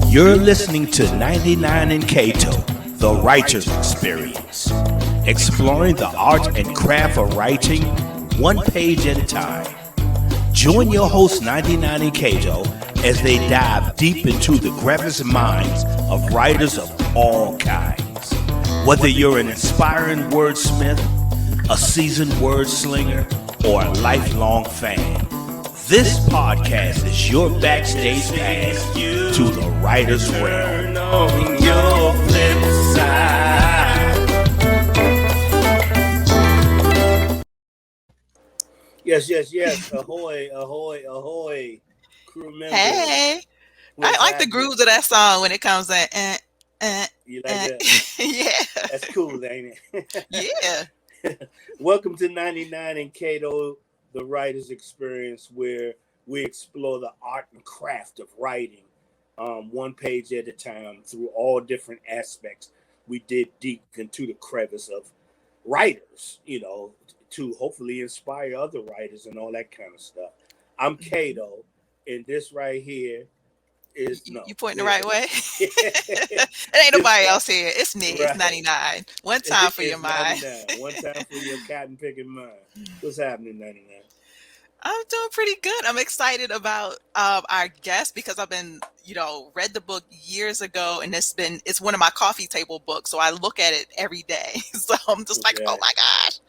You're listening to 99 and Kato, the writer's experience, exploring the art and craft of writing one page at a time. Join your host 99 and Kato as they dive deep into the crevice minds of writers of all kinds. Whether you're an inspiring wordsmith, a seasoned word slinger, or a lifelong fan, this podcast is your backstage pass to the writer's realm. On your flip side. Yes. Ahoy, ahoy, ahoy, crew members. Hey, I like the grooves of that song when it comes in. You like that? Yeah. That's cool, ain't it? Yeah. Welcome to 99 and Kato, the writer's experience, where we explore the art and craft of writing one page at a time through all different aspects. We dig deep into the crevice of writers, to hopefully inspire other writers and all that kind of stuff. I'm Kato, and this right here is You pointing the right way? It ain't nobody else here. It's me. Right. It's 99. One time for your mind. 99. One time for your cotton picking mind. What's happening, 99? I'm doing pretty good. I'm excited about our guest because I've been, read the book years ago, and it's one of my coffee table books. So I look at it every day. So I'm just like, oh my gosh.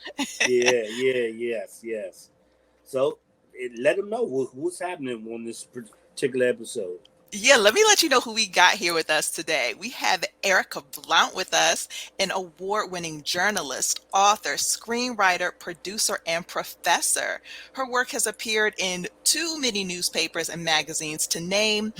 Yes. So let them know what's happening on this particular episode. Yeah, let me let you know who we got here with us today. We have Ericka Blount with us, an award-winning journalist, author, screenwriter, producer, and professor. Her work has appeared in too many newspapers and magazines to name,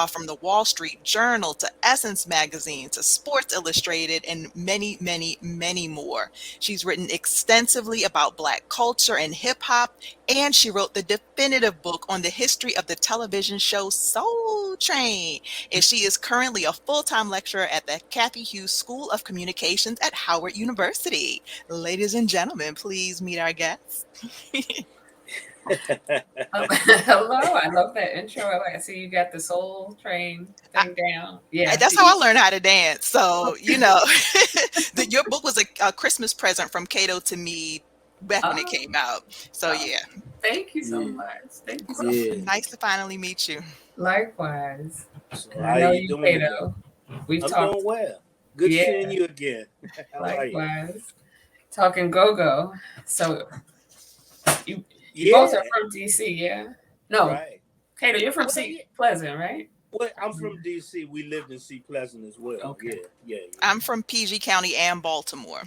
from the Wall Street Journal to Essence Magazine to Sports Illustrated and many, many, many more. She's written extensively about Black culture and hip-hop, and she wrote the definitive book on the history of the television show Soul Train. And she is currently a full-time lecturer at the Cathy Hughes School of Communications at Howard University. Ladies and gentlemen, please meet our guests. Hello, I love that intro. I see you got the Soul Train thing down. Yeah, that's how I learned how to dance. So, your book was a Christmas present from Kato to me back when it came out. So, yeah. Thank you so much. Thank you so much. Nice to finally meet you. Likewise. So how are you doing, Kato? I'm doing well. Good seeing you again. Likewise. Talking go-go. So you both are from DC, yeah? No. Right. Kato, you're from Sea Pleasant, right? Well, I'm from DC. We lived in Sea Pleasant as well. Okay. Yeah. I'm from PG County and Baltimore.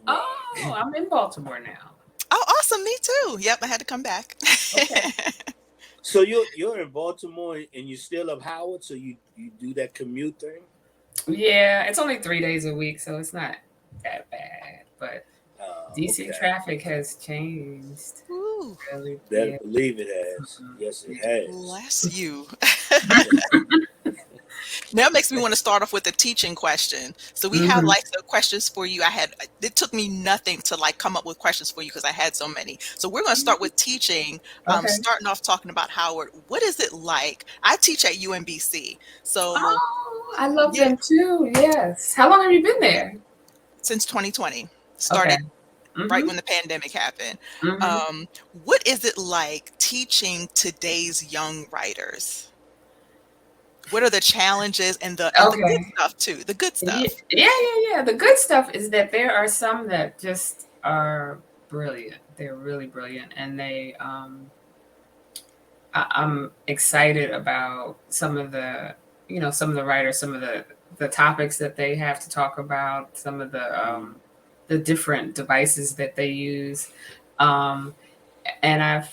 Oh, I'm in Baltimore now. Oh, awesome. Me too. Yep, I had to come back. Okay. So you're in Baltimore and you're still up Howard, so you do that commute thing? Yeah, it's only 3 days a week, so it's not that bad. But DC traffic has changed. Ooh. Really Better believe it has. Yes, it has. Bless you. Now it makes me want to start off with a teaching question. So we have some questions for you. It took me nothing to come up with questions for you because I had so many. So we're going to start with teaching, starting off talking about Howard. What is it like? I teach at UMBC. So I love them too. Yes. How long have you been there? Since 2020. Started right when the pandemic happened. What is it like teaching today's young writers? What are the challenges and the good stuff too? The good stuff. Yeah. The good stuff is that there are some that just are brilliant. They're really brilliant, and they. I'm excited about some of the writers, some of the topics that they have to talk about, some of the different devices that they use, and the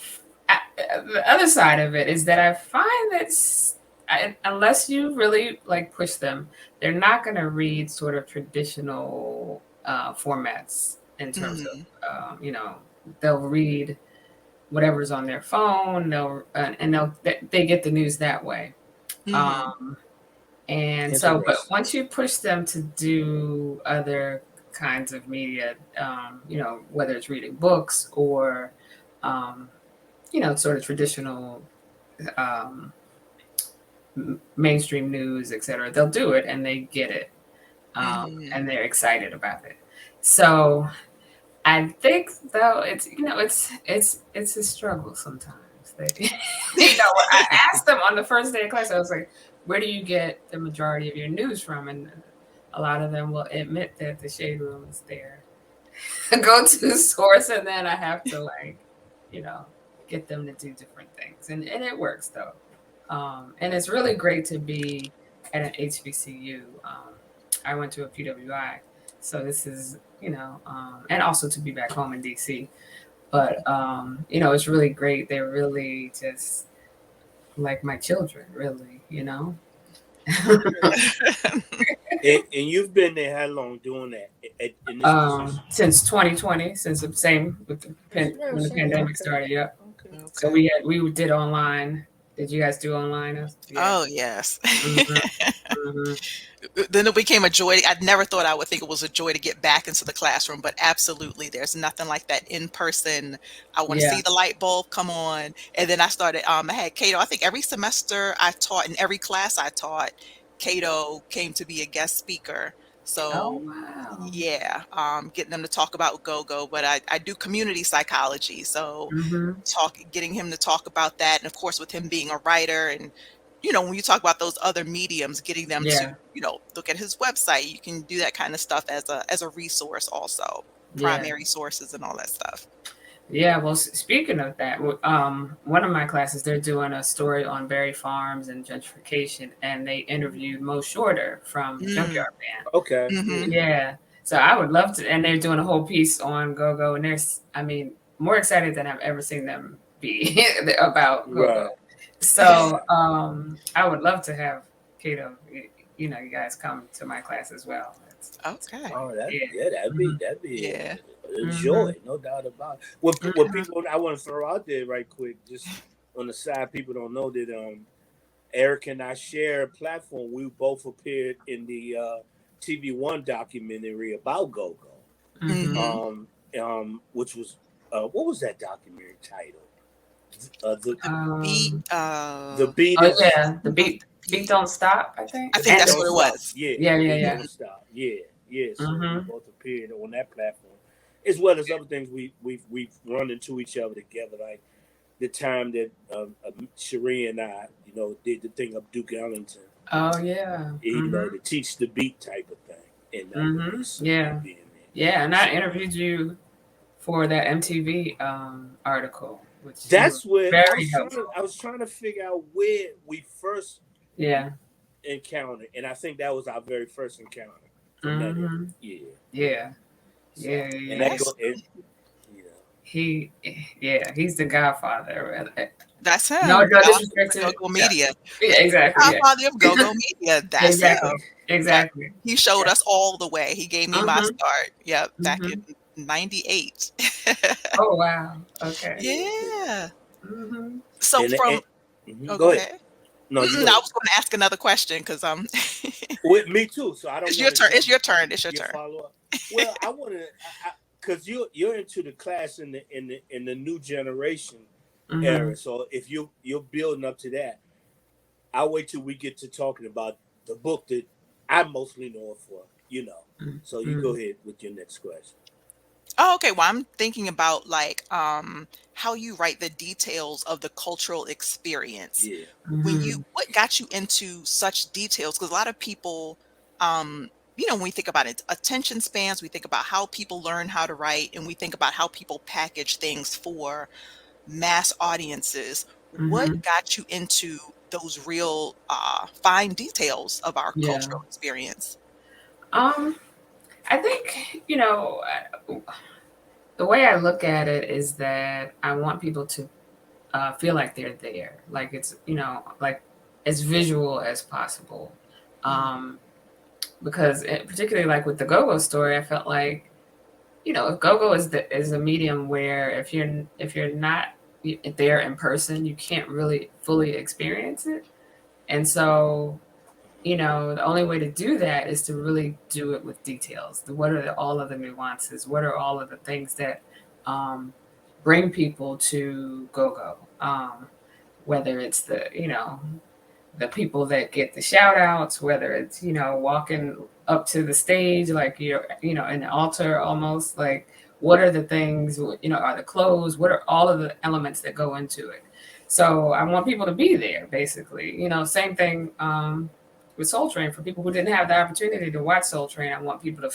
other side of it is that I find that. Unless you really push them, they're not going to read sort of traditional formats in terms of, they'll read whatever's on their phone. They get the news that way. And so, but once you push them to do other kinds of media, whether it's reading books or, sort of traditional mainstream news, etc. They'll do it and they get it, and they're excited about it. So I think though it's it's a struggle sometimes. I asked them on the first day of class. I was like, "Where do you get the majority of your news from?" And a lot of them will admit that the shade room is their go-to source, and then I have to get them to do different things, and it works though. And it's really great to be at an HBCU. I went to a PWI, so this is and also to be back home in DC. But it's really great. They're really just like my children, really. And you've been there how long doing that in this position? Since 2020, since the same with when the pandemic started. Yep. Okay. So we did online. Did you guys do online? Yeah. Oh yes. Mm-hmm. Then it became a joy. I never thought I would think it was a joy to get back into the classroom, but absolutely, there's nothing like that in person. I want to see the light bulb come on. And then I started. I had Kato. I think every semester I taught, in every class I taught, Kato came to be a guest speaker. So yeah, getting them to talk about go-go, but I do community psychology. So getting him to talk about that. And of course, with him being a writer and, when you talk about those other mediums, getting them to, look at his website, you can do that kind of stuff as a resource also, primary sources and all that stuff. Yeah, well, speaking of that, one of my classes, they're doing a story on berry farms and gentrification, and they interviewed Mo Shorter from Junkyard Band. Okay. Yeah. So I would love to, and they're doing a whole piece on go-go, and more excited than I've ever seen them be about go-go. Right. So I would love to have Kato, you guys come to my class as well. Okay. Oh, that'd be enjoy, no doubt about it. What people I want to throw out there right quick, just on the side, people don't know that Eric and I share a platform. We both appeared in the TV One documentary about go-go, which was what was that documentary title? The beat. Oh yeah, the beat don't stop. I think that's what it was. Yeah. Don't stop. Yeah. So we both appeared on that platform, as well as other things we've run into each other together, like the time that Sheree and I, did the thing of Duke Ellington. Oh yeah. To teach the beat type of thing. And and I interviewed you for that MTV article. That's where I was trying to figure out where we first encountered, and I think that was our very first encounter. And he's the godfather. That's him. No disrespect to Go-Go Media. Yeah, exactly. Godfather of Go-Go Media. That's him. Exactly. He showed us all the way. He gave me my start. Yep, back in 98. Oh wow. Okay. Yeah. So go ahead. No, I was going to ask another question because with me too. So I don't. It's your turn. It's your turn. Follow up. Well, I want to, because you're into the class in the new generation era. So if you're building up to that, I'll wait till we get to talking about the book that I mostly know it for. So you go ahead with your next question. Oh, okay. Well, I'm thinking about how you write the details of the cultural experience. Yeah. What got you into such details? Because a lot of people, when we think about it, attention spans, we think about how people learn how to write, and we think about how people package things for mass audiences. What got you into those real fine details of our cultural experience? I think, the way I look at it is that I want people to feel like they're there, like it's, like as visual as possible. Because particularly like with the go-go story, I felt like, go-go is a medium where if you're not there in person, you can't really fully experience it. And so the only way to do that is to really do it with details. What are all of the nuances? What are all of the things that bring people to go-go? Whether it's the the people that get the shout outs, whether it's, walking up to the stage, like you're, in the altar almost, like what are the things, are the clothes, what are all of the elements that go into it? So I want people to be there, basically. Same thing with Soul Train. For people who didn't have the opportunity to watch Soul Train, I want people to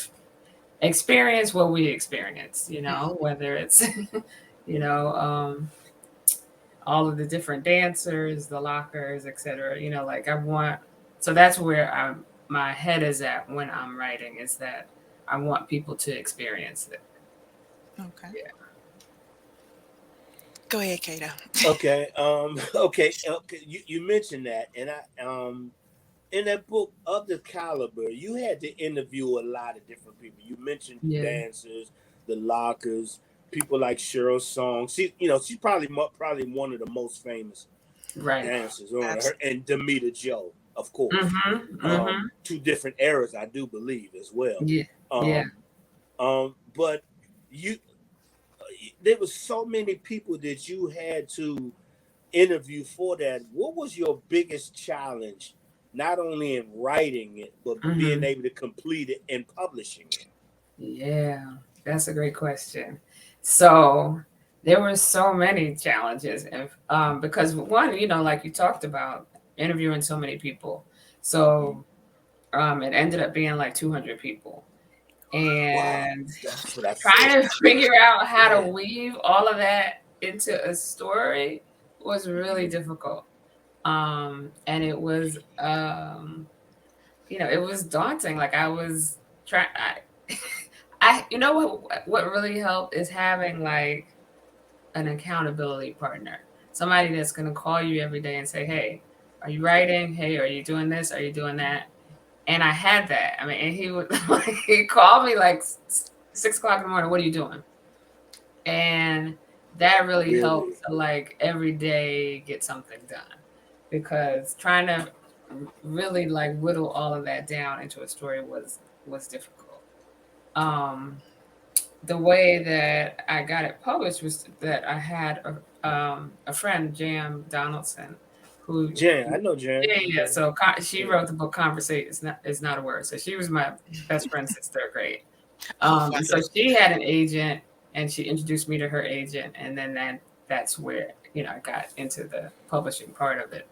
experience what we experience, whether it's, all of the different dancers, the lockers, etc. So that's where my head is at when I'm writing, is that I want people to experience it. Okay. Yeah. Go ahead, Kato. Okay. Okay. You mentioned that, and in that book of the caliber, you had to interview a lot of different people. You mentioned dancers, the lockers, people like Cheryl Song. She's probably one of the most famous dancers on her, and Demita Joe, of course. Two different eras, I do believe, as well. But there was so many people that you had to interview for that. What was your biggest challenge, not only in writing it, but being able to complete it and publishing it? Yeah, that's a great question. So there were so many challenges, and because one, like you talked about, interviewing so many people. So it ended up being like 200 people. And that's what I trying to figure out how to weave all of that into a story was really difficult. And it was, it was daunting. Like I was trying, what really helped is having like an accountability partner, somebody that's going to call you every day and say, hey, are you writing? Hey, are you doing this? Are you doing that? And I had that. I mean, and he would he called me like 6 o'clock in the morning. What are you doing? And that really helped to like every day get something done, because trying to really like whittle all of that down into a story was difficult. The way that I got it published was that I had a friend, Jam Donaldson, who I know Jam. Yeah. So she wrote the book "Conversate is not a word." So she was my best friend since third grade. And so she had an agent, and she introduced me to her agent, and then that's where I got into the publishing part of it.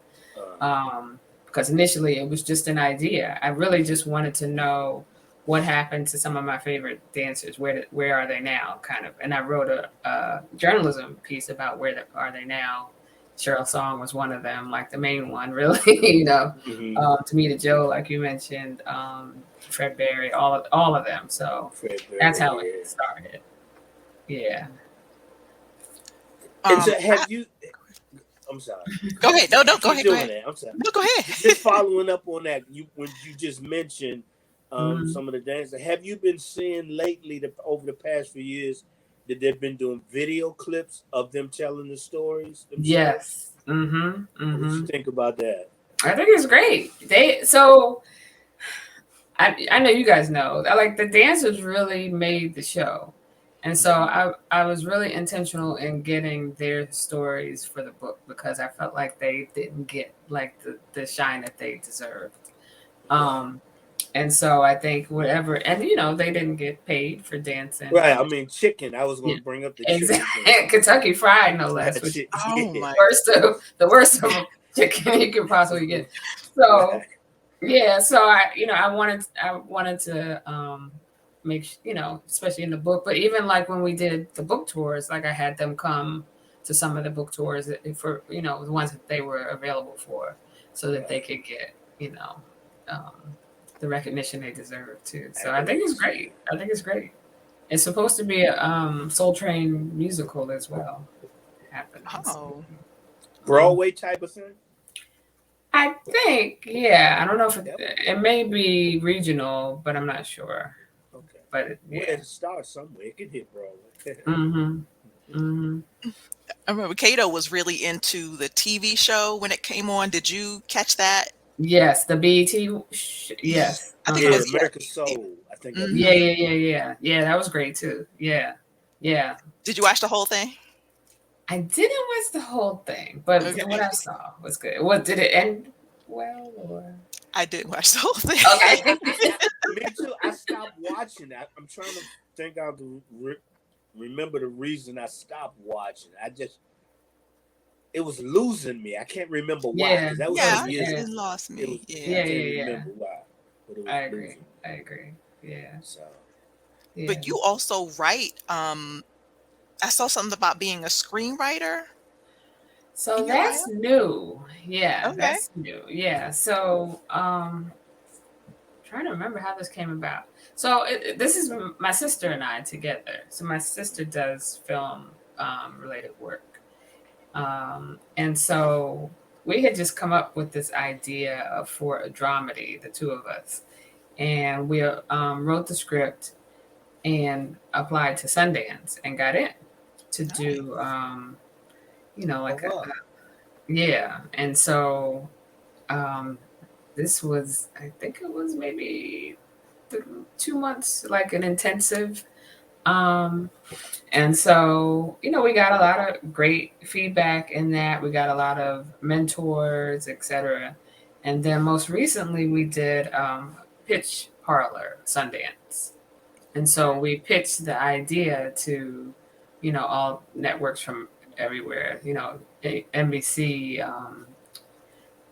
Because initially it was just an idea. I really just wanted to know what happened to some of my favorite dancers. Where are they now? Kind of. And I wrote a journalism piece about where are they now. Cheryl Song was one of them, like the main one, really. Demita Joe, like you mentioned, Fred Berry, all of them. So that's how it started. Yeah. And so have you? I'm sorry. Go ahead. No, go ahead. Go ahead. That. I'm sorry. No, go ahead. Just following up on that, when you just mentioned some of the dancers, have you been seeing lately over the past few years that they've been doing video clips of them telling the stories themselves? Yes. What do you think about that? I think it's great. I know you guys know, like the dancers really made the show. And so I was really intentional in getting their stories for the book, because I felt like they didn't get like the shine that they deserved. And so I think whatever, and they didn't get paid for dancing. Right. I mean, chicken. I was going to bring up the chicken. Kentucky Fried, no less. Which the worst of chicken you could possibly get. So yeah, so I wanted to make especially in the book, but even like when we did the book tours, like I had them come to some of the book tours for the ones that they were available for, so that they could get the recognition they deserve too. So I think it's great. It's supposed to be a Soul Train musical as well. Broadway type of thing? I think, yeah. I don't know if it may be regional, but I'm not sure. Okay. But it starts somewhere. It can hit Broadway. I remember Kato was really into the TV show when it came on. Did you catch that? Yes, the BET. Yes, I think it was America's Soul. I think. Yeah. That was great too. Yeah. Did you watch the whole thing? I didn't watch the whole thing, but what I saw was good. What did it end? well, or I didn't watch the whole thing. okay. Me too. I stopped watching that. I'm trying to think out to remember the reason I stopped watching. It was losing me. I can't remember why, Yeah, because that was Yeah, some years it ago. lost It me. was. Yeah. I yeah, can't yeah, yeah. remember why, but it was I agree. losing. I agree. Yeah, So yeah. But you also write. I saw something about being a screenwriter So in your bio. that's new. Yeah, Okay. that's new. Yeah. So trying to remember how this came about. So this is my sister and I together. So my sister does film related work. And so we had just come up with this idea for a dramedy, the two of us. And we wrote the script and applied to Sundance and got in to do, like wow. yeah. And so this was, I think it was maybe 2 months, like an intensive. And so, we got a lot of great feedback in that. We got a lot of mentors, etc. And then most recently we did Pitch Parlor Sundance. And so we pitched the idea to, all networks from everywhere, NBC,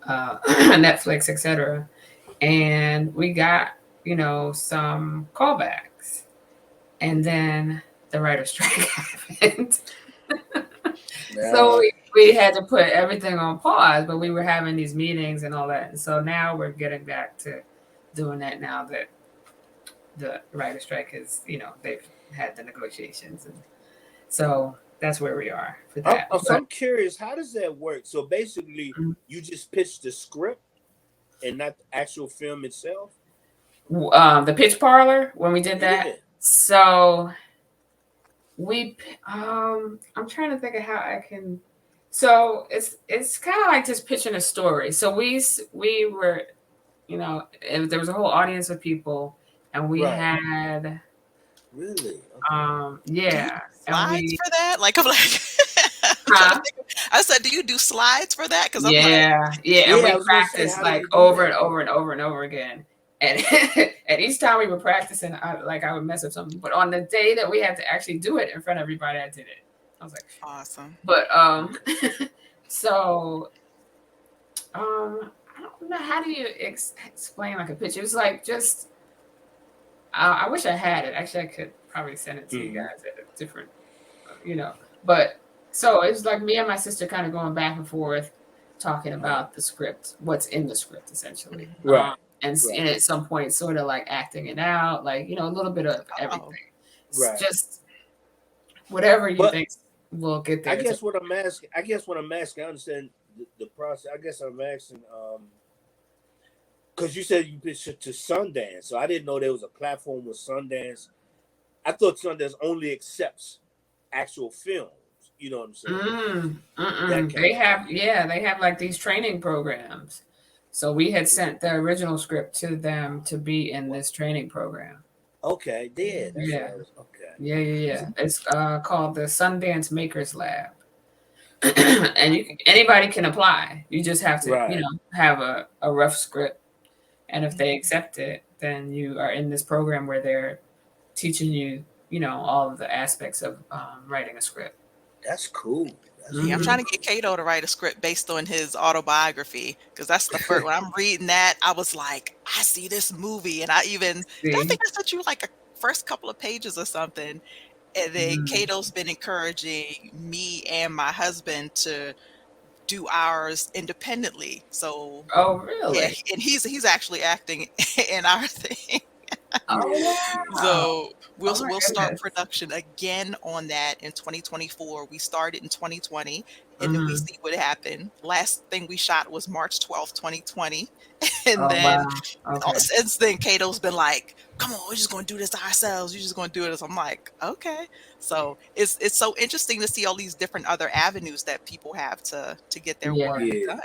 Netflix, etc. And we got, some callbacks. And then the writer's strike happened. So we had to put everything on pause, but we were having these meetings and all that. And so now we're getting back to doing that now that the writer's strike is, they've had the negotiations. And so that's where we are for that. So I'm curious, how does that work? So basically, you just pitch the script and not the actual film itself? The Pitch Parlor, when we did that. Yeah. So I'm trying to think of how I can. So it's kind of like just pitching a story. So we were, there was a whole audience of people, and we had really, yeah, Slides for that? Like I'm like, I said, do you do slides for that? Because I'm like, and we practiced like over and over and over and over again. And and each time we were practicing, I would mess up something. But on the day that we had to actually do it in front of everybody, I did it. I was like, awesome. But so I don't know, how do you explain like a pitch? It was like just I wish I had it. Actually, I could probably send it to you guys at a different, But so it's like me and my sister kind of going back and forth, talking about the script, what's in the script, essentially, right. And at some point, sort of like acting it out, like a little bit of everything. Right. Just whatever you think will get there. I guess what I'm asking, I understand the process. I guess I'm asking, because you said you pitched it to Sundance, so I didn't know there was a platform with Sundance. I thought Sundance only accepts actual films. You know what I'm saying? They have like these training programs. So we had sent the original script to them to be in this training program. Okay, did. Yeah. Okay. Yeah. It's called the Sundance Makers Lab. And anybody can apply. You just have to, have a rough script. And if they accept it, then you are in this program where they're teaching you, all of the aspects of writing a script. That's cool. Yeah, I'm trying to get Kato to write a script based on his autobiography, because that's the first. When I'm reading that, I was like, I see this movie, and I think I sent you like a first couple of pages or something. And then Kato's been encouraging me and my husband to do ours independently. So, oh really? Yeah, and he's actually acting in our thing. Oh, wow. So we'll start production again on that in 2024. We started in 2020, and then we see what happened. Last thing we shot was March 12th, 2020. And then since then, Kato's been like, come on, we're just going to do this ourselves. You're just going to do it. So I'm like, okay. So it's so interesting to see all these different other avenues that people have to get their work done.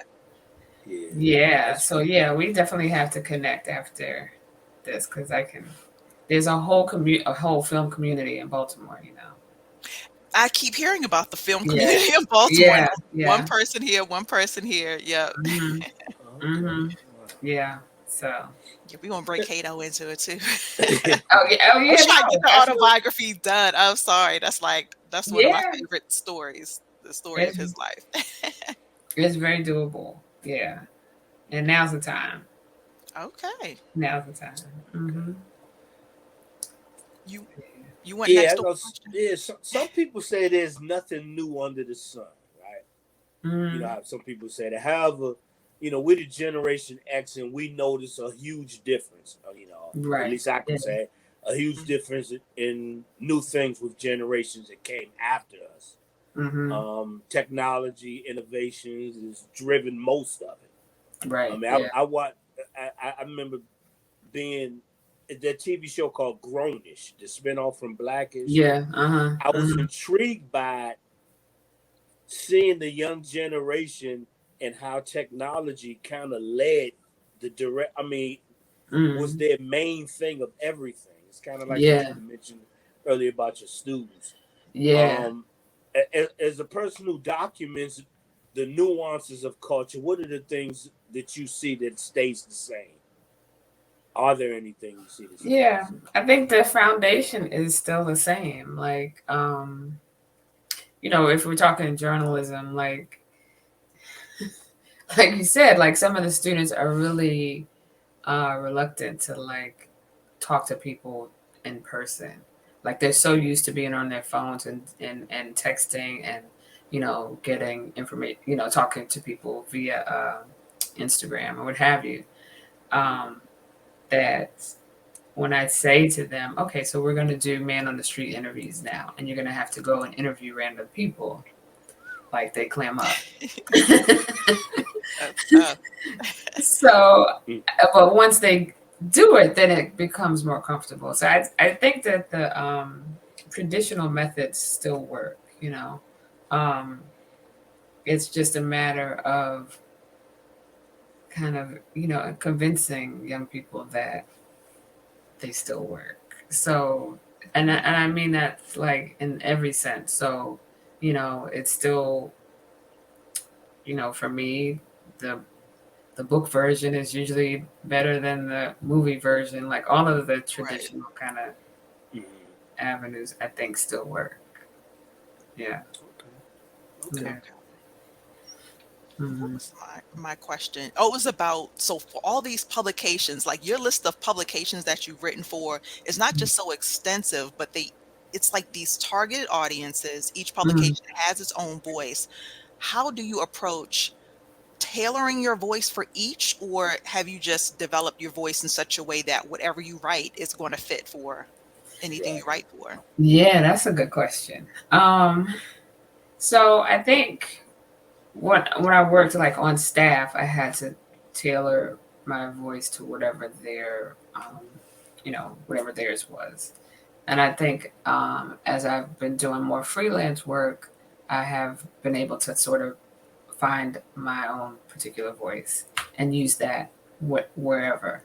Yeah. So we definitely have to connect after this, because there's a whole film community in Baltimore, I keep hearing about the film community in Baltimore. Yeah. One person here. Yeah. Mm-hmm. Yeah. So. Yeah, we're gonna bring Kato into it too. Oh yeah. Oh yeah. I'm trying to get the That's autobiography done. I'm sorry. That's one of my yeah. favorite stories. The story of It's his life. it's very doable. Yeah. And now's the time. Okay. Now's the time. Mm-hmm. You you went Yeah, next to question? yeah. Some people say there's nothing new under the sun, right? You know Mm-hmm. how some people say that. However, we're the Generation X, and we notice a huge difference. At Right. least I Yeah. can say a huge difference in new things with generations that came after us. Mm-hmm. Technology innovations has driven most of it. I Right. mean, Yeah. I remember being that TV show called Grownish, the spinoff from Blackish. Yeah. Uh-huh. I was Mm-hmm. intrigued by seeing the young generation and how technology kind of led the direct. I mean, was Mm-hmm. their main thing of everything. It's kind of like what Yeah. you mentioned earlier about your students. Yeah. Um, as a person who documents the nuances of culture, what are the things that you see that stays the same? Are there anything you see that stays Yeah. the same? I think the foundation is still the same. Like, if we're talking journalism, like you said, like some of the students are really reluctant to like talk to people in person. Like they're so used to being on their phones and texting and getting information, talking to people via Instagram or what have you. Um, that when I say to them, okay, so we're going to do man on the street interviews now, and you're going to have to go and interview random people, like they clam up. That's tough. So, Mm. but once they do it, then it becomes more comfortable. So I think that the traditional methods still work. It's just a matter of kind of convincing young people that they still work. So, and I mean that like in every sense. So, it's still, for me, the the book version is usually better than the movie version. Like all of the Right. traditional kind of Mhm. avenues, I think still work. Yeah. Okay. Yeah. Okay. What Mm-hmm. was my question? Oh, it was about, so for all these publications, like your list of publications that you've written for is not just so extensive, but it's like these targeted audiences. Each Mm-hmm. publication has its own voice. How do you approach tailoring your voice for each, or have you just developed your voice in such a way that whatever you write is going to fit for anything you Right. write for? Yeah, that's a good question. So I think when I worked like on staff, I had to tailor my voice to whatever whatever theirs was. And I think as I've been doing more freelance work, I have been able to sort of find my own particular voice and use that wherever.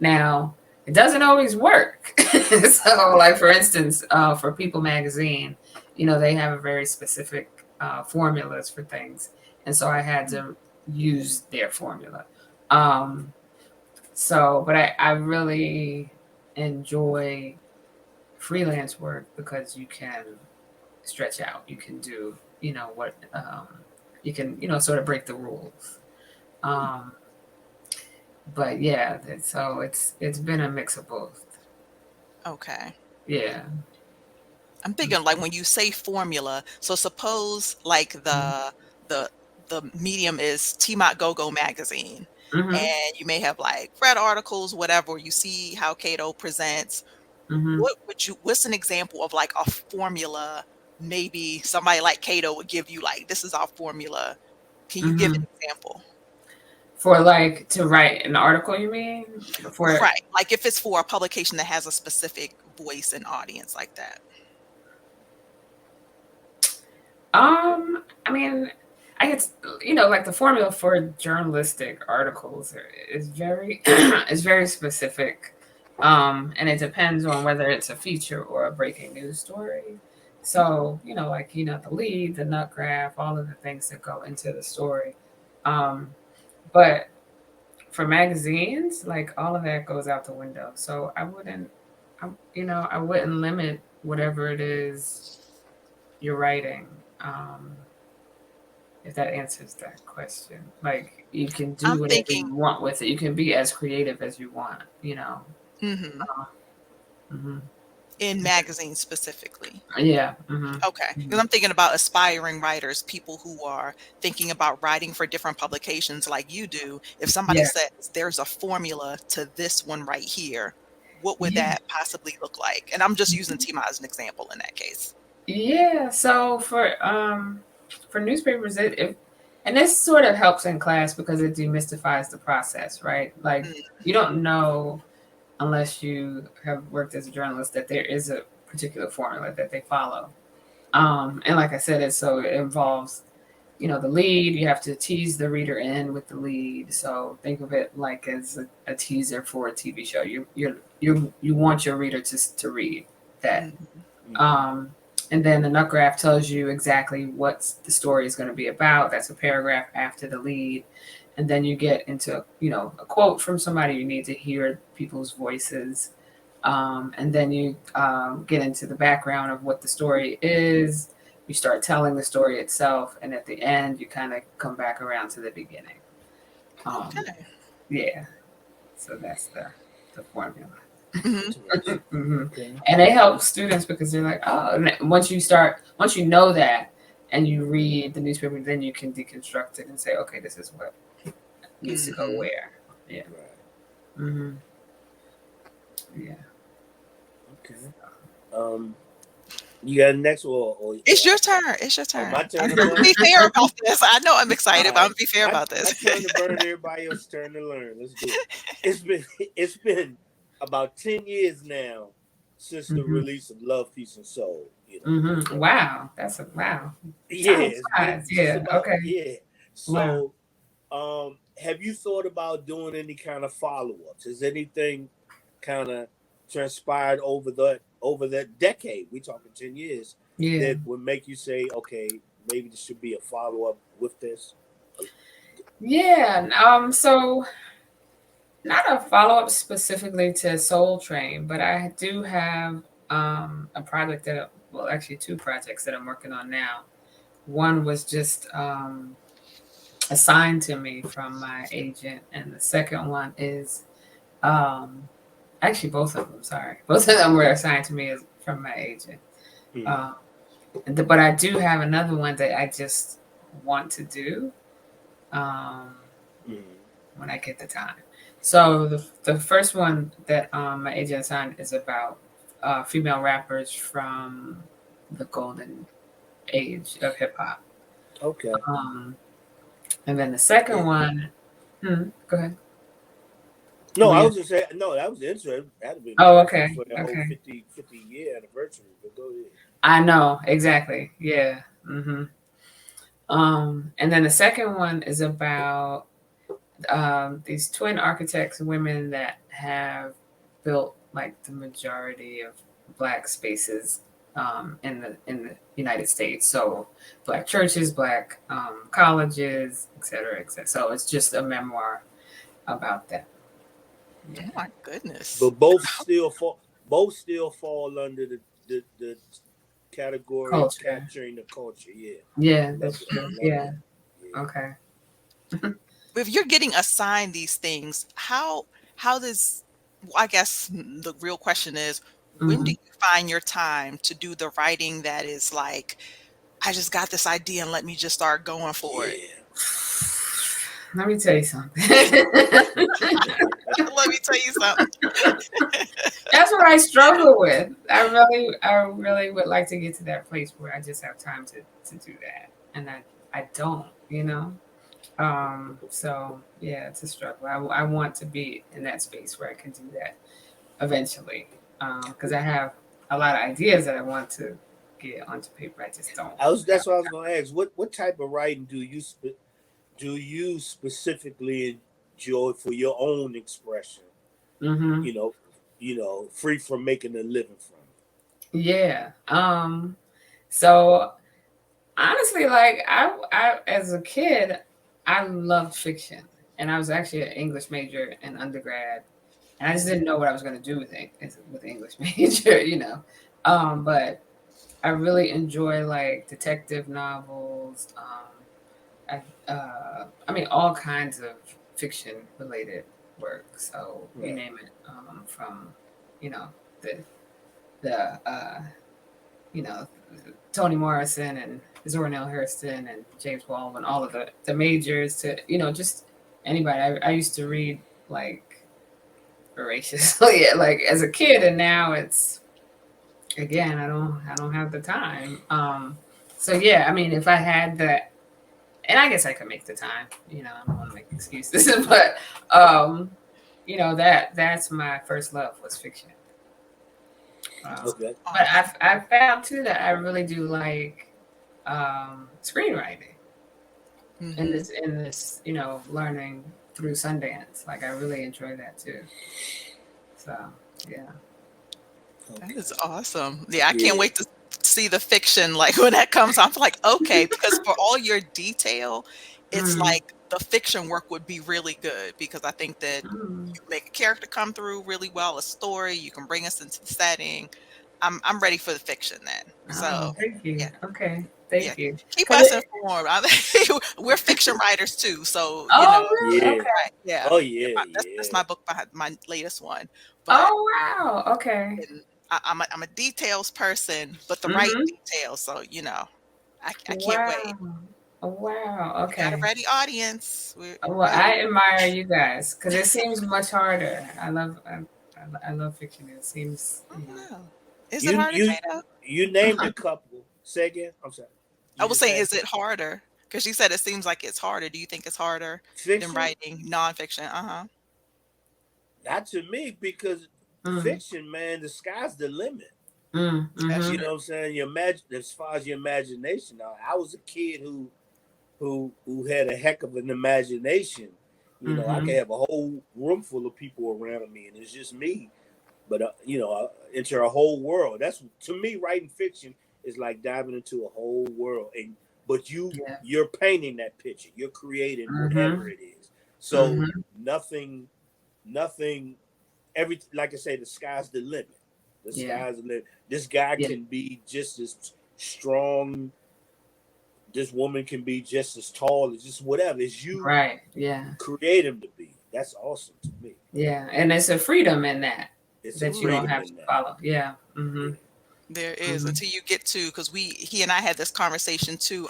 Now, it doesn't always work. So, like for instance, for People Magazine, they have a very specific formulas for things, and so I had to use their formula. Um, but I really enjoy freelance work because you can stretch out. You can do, what you can, sort of break the rules. Um, but yeah, so it's been a mix of both. Okay. Yeah. I'm thinking like when you say formula, so suppose like the the medium is T-Mont Go-Go magazine, Mm-hmm. and you may have like read articles, whatever, you see how Cato presents. Mm-hmm. What's an example of like a formula maybe somebody like Cato would give you, like, this is our formula. Can you give Mm-hmm. an example? For like to write an article, you mean? For Right. Like if it's for a publication that has a specific voice and audience like that. I mean, I guess like the formula for journalistic articles is very is very specific, and it depends on whether it's a feature or a breaking news story. So like the lead, the nut graph, all of the things that go into the story. But for magazines, like all of that goes out the window. So I wouldn't limit whatever it is you're writing. If that answers that question, like you can do I'm whatever thinking, you want with it. You can be as creative as you want, mhm, Mhm. in magazines specifically. Yeah. Okay, because I'm thinking about aspiring writers, people who are thinking about writing for different publications like you do. If somebody Yeah. says there's a formula to this one right here, what would Yeah. that possibly look like? And I'm just using Tima as an example in that case. Yeah. So for newspapers, and this sort of helps in class because it demystifies the process, right? Like Mm, you don't know unless you have worked as a journalist that there is a particular formula that they follow. And like I said, it involves, the lead. You have to tease the reader in with the lead. So think of it like as a teaser for a TV show. You want your reader to read that. mhm, And then the nut graph tells you exactly what the story is going to be about. That's a paragraph after the lead. And then you get into, a quote from somebody. You need to hear people's voices. And then you get into the background of what the story is. You start telling the story itself. And at the end, you kind of come back around to the beginning. Okay. Yeah. So that's the formula. Mhm. Mm-hmm. And it helps students because they're like, oh, and once you know that and you read the newspaper, then you can deconstruct it and say, okay, this is what needs to go Mhm. where. Yeah. Right. Mm-hmm. Yeah. Okay. You got next or It's your turn. It's your oh, turn. my turn I'm to gonna burn? be fair about this. I know I'm excited, All but I'm right. gonna be fair about My this. turn to burn, everybody else's turn to learn. Let's do it. It's been about 10 years now since the Mm-hmm. release of Love, Peace, and Soul. Mm-hmm. Wow. That's a wow. Yeah, Time it's been flies. just Yeah. about, Okay. yeah. Wow. So have you thought about doing any kind of follow-ups? Has anything kind of transpired over that decade? We talking 10 years Yeah. that would make you say, okay, maybe there should be a follow-up with this. Yeah. So not a follow-up specifically to Soul Train, but I do have a project actually two projects that I'm working on now. One was just assigned to me from my agent, and the second one is actually both of them. Sorry, both of them were assigned to me from my agent. Mm. Um, but I do have another one that I just want to do Mm. when I get the time. So the first one that my agent assigned is about female rappers from the golden age of hip hop. Okay. And then the second Yeah. one, go ahead. No, Were I you- was just saying, no, that was interesting. That'd have been Oh, perfect okay, for the whole okay. 50 year anniversary. But go ahead. I know exactly. Yeah. And then the second one is about these twin architects, women that have built like the majority of Black spaces in the United States. So Black churches, Black colleges, et cetera, et cetera. So it's just a memoir about that. Oh Yeah. my goodness. But both still fall under the category of Culture. capturing the culture. Yeah. Yeah, Love that's it. true. Love Yeah. it. Yeah. Okay. If you're getting assigned these things, how does I guess the real question is, when do Mhm. you find your time to do the writing that is like, I just got this idea and let me just start going for it? Yeah. Let me tell you something. Let me tell you something. That's what I struggle with. I really would like to get to that place where I just have time to do that, and I don't. So yeah, it's a struggle. I want to be in that space where I can do that eventually, because I have a lot of ideas that I want to get onto paper. I just don't. That's what I was going to ask. What type of writing do you specifically enjoy for your own expression? Mm-hmm. You know, free from making a living from Yeah. So honestly, like I as a kid, I loved fiction, and I was actually an English major in undergrad, and I just didn't know what I was going to do with English major, you know. But I really enjoy like detective novels. I mean, all kinds of fiction related work. So you name it, from, you know, the you know, Toni Morrison and Zora Neale Hurston and James Baldwin, all of the majors, to, you know, just anybody. I used to read like voraciously like as a kid, and now it's, again, I don't have the time. So yeah, I mean, if I had that, and I guess I could make the time, you know, I don't want to make excuses, but you know, that's my first love was fiction. Okay. But I found too that I really do like screenwriting in this, you know, learning through Sundance. Like I really enjoy that too. So yeah. That is awesome. Yeah, I can't wait to see the fiction, like when that comes. I'm like, okay, because for all your detail, it's like the fiction work would be really good, because I think that you make a character come through really well, a story, you can bring us into the setting. I'm ready for the fiction then. So Thank you. yeah. Okay. Yeah, Thank you. keep us informed. We're fiction writers too, so you know. Really? Yeah. Okay. Right, yeah. Oh yeah, That's my book behind my latest one. But Oh wow. Okay. and I'm a details person, but the right details. So you know, I can't wait. Wow. Oh, wow. We got a Okay. ready audience. We're Well, ready. I admire you guys because it seems much harder. I love fiction. It seems, I you don't know. know. Is it harder, Kato? You named a couple. Say again. I'm sorry. I was saying, is it harder? Because you said it seems like it's harder. Do you think it's harder than Fiction? writing nonfiction? Not to me, because fiction, man, the sky's the limit. That's You true. know what I'm saying? You imagine, as far as your imagination. Now, I was a kid who had a heck of an imagination. You know, I could have a whole room full of people around me, and it's just me. But you know, enter a whole world. That's, to me, writing fiction is like diving into a whole world. But you're painting that picture. You're creating whatever it is. So nothing, every, like I say, the sky's the limit. The sky's the limit. This guy can be just as strong. This woman can be just as tall, as just whatever. It's you create him to be. That's awesome to me. Yeah, and it's a freedom in that. It's that you don't have to follow. Yeah. There is, until you get to, because he and I had this conversation too.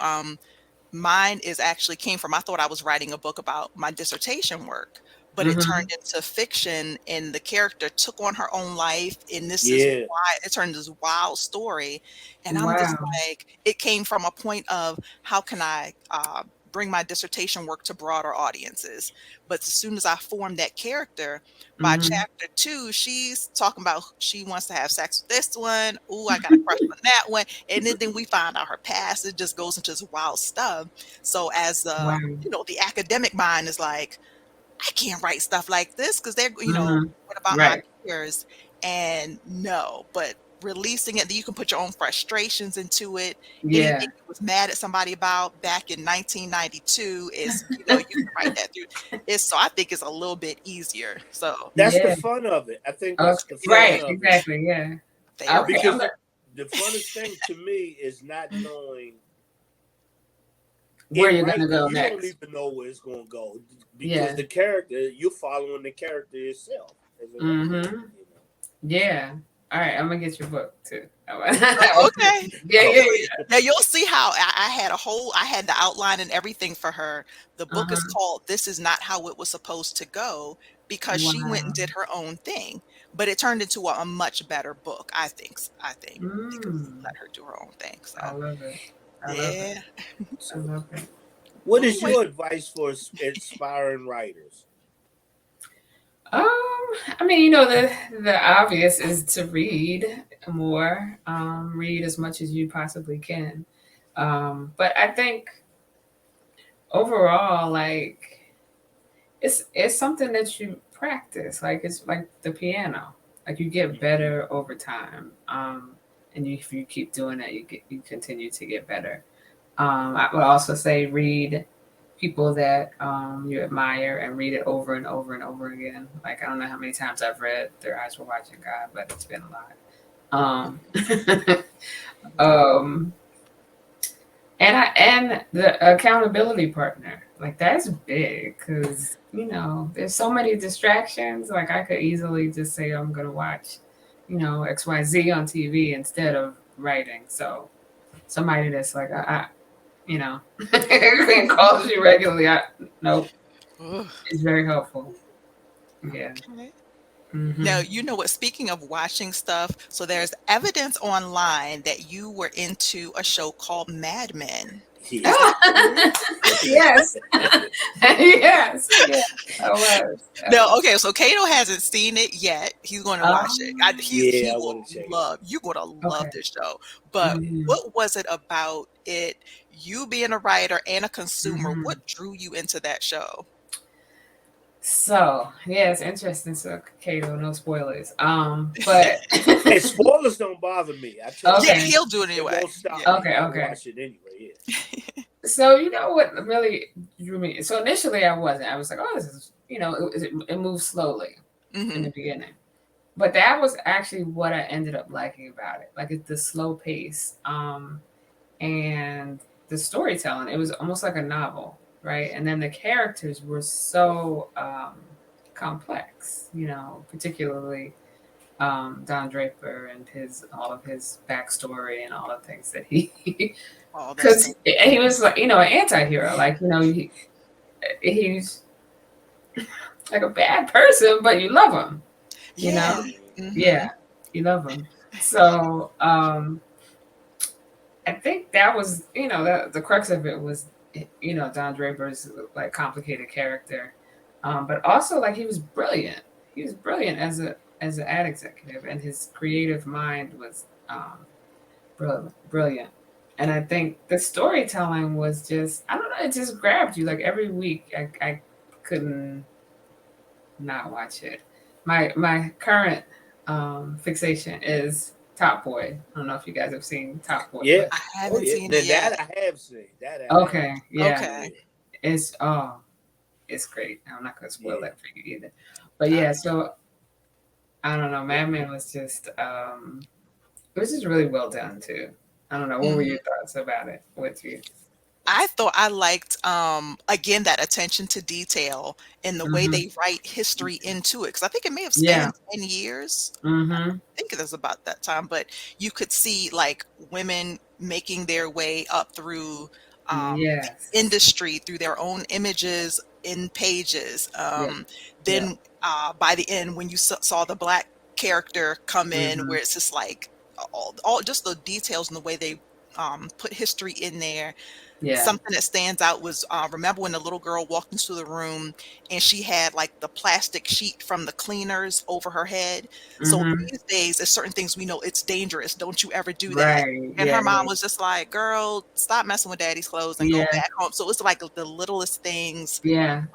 Mine is actually came from, I thought I was writing a book about my dissertation work, but it turned into fiction, and the character took on her own life, and this is why it turned this wild story. And I'm just like, it came from a point of, how can I bring my dissertation work to broader audiences? But as soon as I formed that character, by chapter 2, she's talking about she wants to have sex with this one. Ooh, I got a crush on that one. And then we find out her past. It just goes into this wild stuff. So as you know, the academic mind is like, I can't write stuff like this, because they're, you know, what about my peers? And no, but releasing it, that you can put your own frustrations into it. Anything you was mad at somebody about back in 1992 is, you know, you can write that through. So I think it's a little bit easier. So that's the fun of it. I think that's the fun of exactly. it. Yeah. Because the funnest thing to me is not knowing where you're gonna go next. You don't even know where it's gonna go, because the character, you're following the character itself. Yeah. All right, I'm gonna get your book too. Okay. Yeah. Now you'll see how I had the outline and everything for her. The book is called "This Is Not How It Was Supposed to Go," because she went and did her own thing, but it turned into a much better book. I think because let her do her own thing. So I love it. I love it. What is your advice for aspiring writers? I mean, you know, the obvious is to read more, read as much as you possibly can. But I think overall, like, it's something that you practice. Like, it's like the piano. Like, you get better over time. And if you keep doing that, you continue to get better. I would also say read people that you admire and read it over and over and over again. Like, I don't know how many times I've read Their Eyes Were Watching God, but it's been a lot. And the accountability partner, like, that's big because, you know, there's so many distractions. Like, I could easily just say I'm going to watch, you know, XYZ on TV instead of writing. So somebody that's like, you know, calls you regularly, nope. It's very helpful. Yeah. Okay. Mm-hmm. Now, you know what, speaking of watching stuff, so there's evidence online that you were into a show called Mad Men. Yes. Yes. I was. No, okay, so Kato hasn't seen it yet. He's going to watch it. I want to check it. You're going to love this show. But what was it about it, you being a writer and a consumer, what drew you into that show? So, yeah, it's interesting. So, Kato, no spoilers. But hey, spoilers don't bother me. I tell you, yeah, he'll do it anyway. It won't stop me. Okay. Watch it anyway. Yeah. So, you know what really drew me? So initially, I wasn't. I was like, oh, this is, you know, it moves slowly in the beginning. But that was actually what I ended up liking about it. Like, it's the slow pace, and the storytelling. It was almost like a novel. Right. And then the characters were so complex, you know, particularly Don Draper and all of his backstory and all the things that because he was like, you know, an anti-hero, like, you know, he's like a bad person, but you love him, you know? Yeah, you love him. So I think that was, you know, the crux of it was, you know, Don Draper's like complicated character, but also like he was brilliant. He was brilliant as an ad executive, and his creative mind was brilliant. And I think the storytelling was just, I don't know, it just grabbed you. Like, every week I couldn't not watch it. My current fixation is Top Boy. I don't know if you guys have seen Top Boy. Yeah, I haven't seen it yet. That I have seen. Okay, yeah. Okay. It's great. I'm not gonna spoil that for you either. But yeah, so I don't know. Mad Men was just it was just really well done too. I don't know. What were your thoughts about it? What's you? I thought I liked, again, that attention to detail and the way they write history into it. Because I think it may have spanned 10 years. I think it was about that time. But you could see, like, women making their way up through industry, through their own images in pages. Then by the end, when you saw the Black character come in, where it's just like all just the details and the way they put history in there. Something that stands out was, remember when the little girl walked into the room and she had like the plastic sheet from the cleaners over her head. So these days, there's certain things we know it's dangerous. Don't you ever do that. And her mom was just like, girl, stop messing with daddy's clothes and go back home. So it's like the littlest things. Her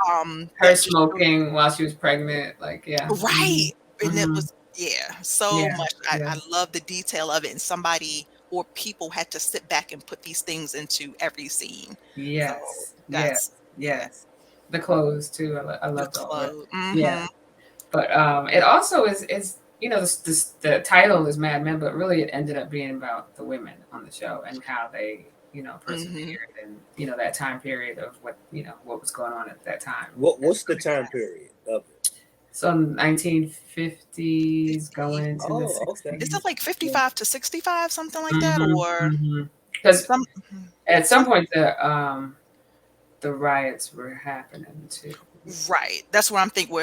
smoking while she was pregnant. Like, right. And it was, so much. I love the detail of it. And somebody or people had to sit back and put these things into every scene. Yes. The clothes too. I love the clothes. But it also is you know, the title is Mad Men, but really it ended up being about the women on the show and how they, you know, persevered and, you know, that time period of what was going on at that time. What's the time period of it? So 1950s going into the 60s. Okay. Is it like 55 to 65, something like that? Or because at some point the riots were happening too. Right. That's what I'm thinking.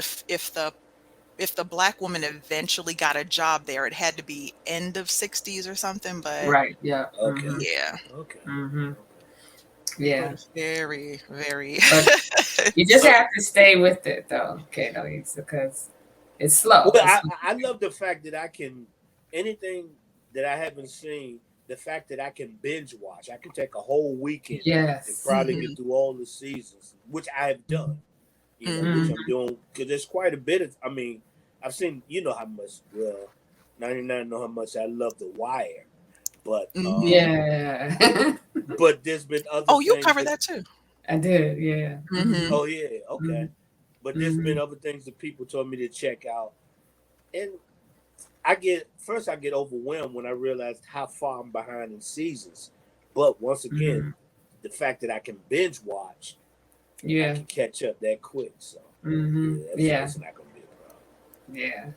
If the Black woman eventually got a job there, it had to be end of 60s or something. But right. Yeah. Okay. Yeah. Okay. Yeah. Very, very. You just have to stay with it, though, Kato, because it's slow. Well, I love the fact that I can, anything that I haven't seen, the fact that I can binge watch. I can take a whole weekend and probably get through all the seasons, which I have done. You know, which I'm doing, because there's quite a bit of, I mean, I've seen, you know how much, 99 know how much I love The Wire. But but but there's been other you covered that too. I did, yeah. Mm-hmm. Oh yeah, okay. But there's been Mm-hmm. other things that people told me to check out, and I get overwhelmed when I realized how far I'm behind in seasons. But once again, Mm-hmm. the fact that I can binge watch, I Yeah. can catch up that quick. So Mm-hmm. yeah, Yeah. that's not gonna be a problem. Yeah.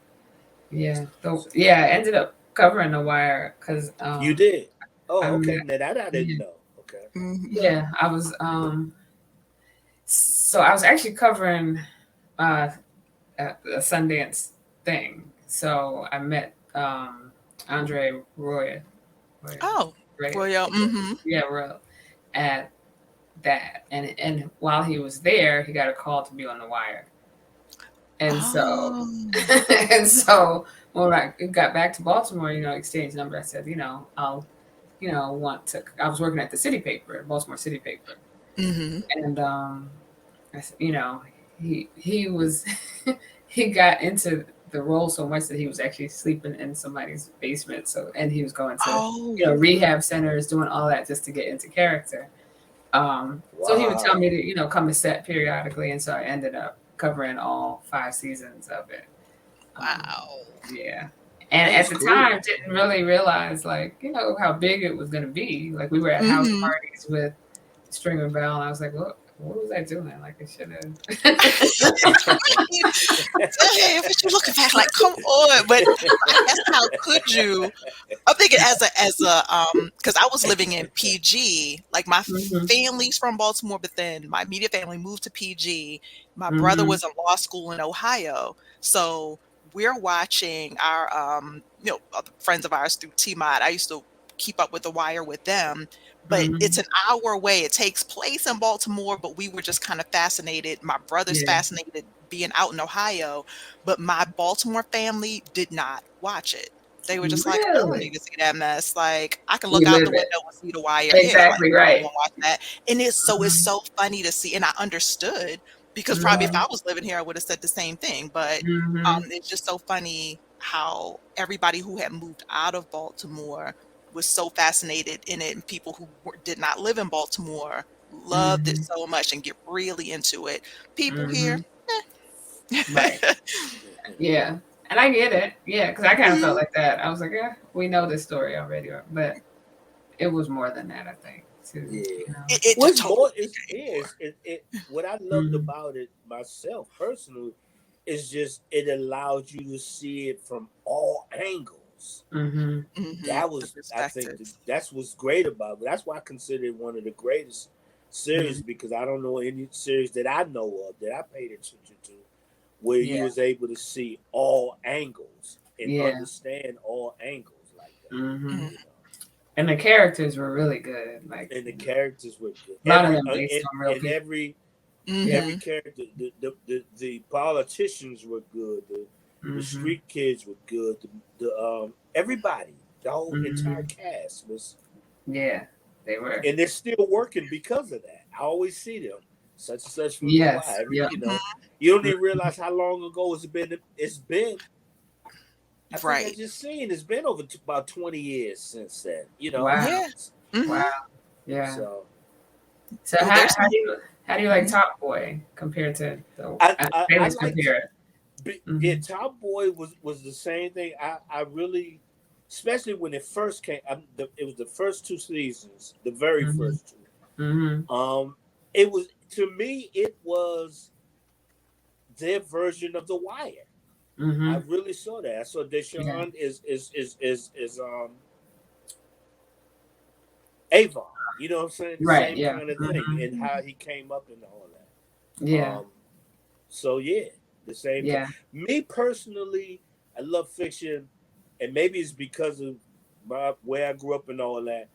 Yeah. So So, yeah, I ended up covering The Wire because you did? I Oh, okay. met, Now that I didn't yeah, know. Okay. Mm-hmm. yeah, I was so I was actually covering uh a Sundance thing. So I met Andre Roy, Oh, right? well, yeah. Okay. Mm-hmm. Yeah, Royal at that. And while he was there, he got a call to be on The Wire. And so Oh. and so when I got back to Baltimore, exchanged numbers, I said, I'll, I was working at the city paper, Baltimore City paper. Mm-hmm. And I said, he was he got into the role so much that he was actually sleeping in somebody's basement. So and he was going to, Oh. rehab centers, doing all that just to get into character. So he would tell me Wow. to, come to set periodically, and so I ended up covering all 5 seasons of it. Um, Wow. yeah. And That at is the cool. time, didn't really realize, like, how big it was going to be. Like, we were at house Mm-hmm. parties with Stringer Bell, and I was like, what was I doing? Like, I should have. Dang, but you looking back like, come on. But I guess how could you? I'm thinking because I was living in PG. Like my hmm family's from Baltimore, but then my immediate family moved to PG. My brother hmm was in law school in Ohio, so we're watching our other friends of ours through T-Mod. I used to keep up with The Wire with them, but hmm it's an hour away. It takes place in Baltimore, but we were just kind of fascinated. My brother's Yeah. fascinated being out in Ohio, but my Baltimore family did not watch it. They were just like, I don't need Really? to see that mess. Like, I can We look out the live window it. and see The Wire. Yeah, like Exactly I don't right. want to watch that. And it's hmm so funny to see. And I understood because probably if hmm I was living here, I would have said the same thing. But hmm it's just so funny how everybody who had moved out of Baltimore was so fascinated in it, and people who did not live in Baltimore loved it hmm so much and get really into it. People here, hmm Right. eh. Yeah. And I get it. Yeah. Because I kind of felt Mhm. like that. I was like, yeah, we know this story already. But it was more than that, I think, too. Yeah. It What's totally more is became more. is it what I loved hmm about it myself personally is just it allows you to see it from all angles. hmm Mhm. That The was I think perspectives. that's what's great about it. That's why I consider it one of the greatest hmm series because I don't know any series that I know of that I paid attention to where you Yeah. was able to see all angles and Yeah. understand all angles like that. hmm Mhm. You know, And the characters were really good. Like, and the characters were good. a lot of them based on real And people. Yeah. every Mhm. character, the politicians were good. The hmm street kids were good. The everybody, the whole entire hmm cast was, Yeah. They were. and they're still working because of that. I always see them, such and such from the Yes. Y. Yep. You know, Mhm. you don't even realize how long ago it's been. It's been. I think I Right. just seen it's been over about 20 years since then. You know, Wow. Yeah. Mhm. Wow. Yeah. so So Well, there's some. how do you like Mhm. Top Boy compared to the they I always liked. compare it. Yeah, hmm Top Boy was the same thing. I really, especially when it first came. It was the first 2 seasons, the very hmm first hmm two. It was to me, it was their version of The Wire. I hmm really saw that. I saw Yeah. Deshaun is Avon. You know what I'm saying? The Right. same Yeah. kind of thing, hmm and how he came up and all that. Yeah. So yeah, the same thing. Yeah. Me personally, I love fiction, and maybe it's because of where I grew up and all that.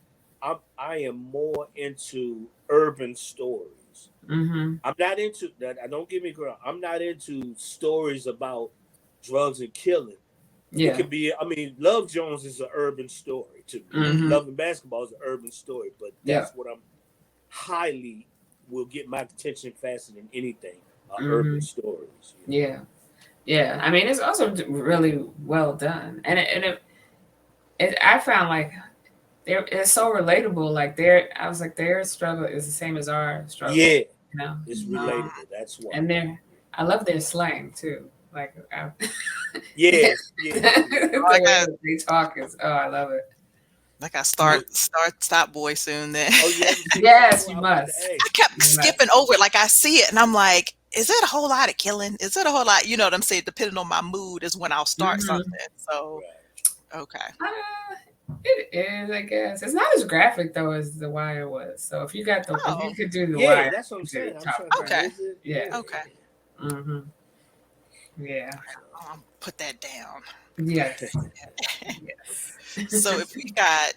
I am more into urban stories. hmm I'm not into that. I don't get me wrong. I'm not into stories about drugs and killing. It Yeah. could be. I mean, Love Jones is an urban story to me. hmm Love and Basketball is an urban story, but Yeah. that's what I'm highly will get my attention faster than anything. Urban hmm stories. You know? Yeah. Yeah. I mean, it's also really well done, and I found like it's so relatable. Like I was like, their struggle is the same as our struggle. Yeah, you know. it's relatable. That's why. And I love their slang too. Like, yeah. the way that they talk is, I love it. Like I stop boy soon then. Oh, you haven't seen Yes, you must. I kept skipping over it. Like I see it and I'm like, is it a whole lot of killing? Is it a whole lot? You know what I'm saying? Depending on my mood is when I'll start something. So, okay. It is, I guess. It's not as graphic though as The Wire was. So if you got if you could do The Wire, that's what I'm saying. Okay. Yeah. Okay. Mm-hmm. Yeah. I'll put that down. Yes. So if we got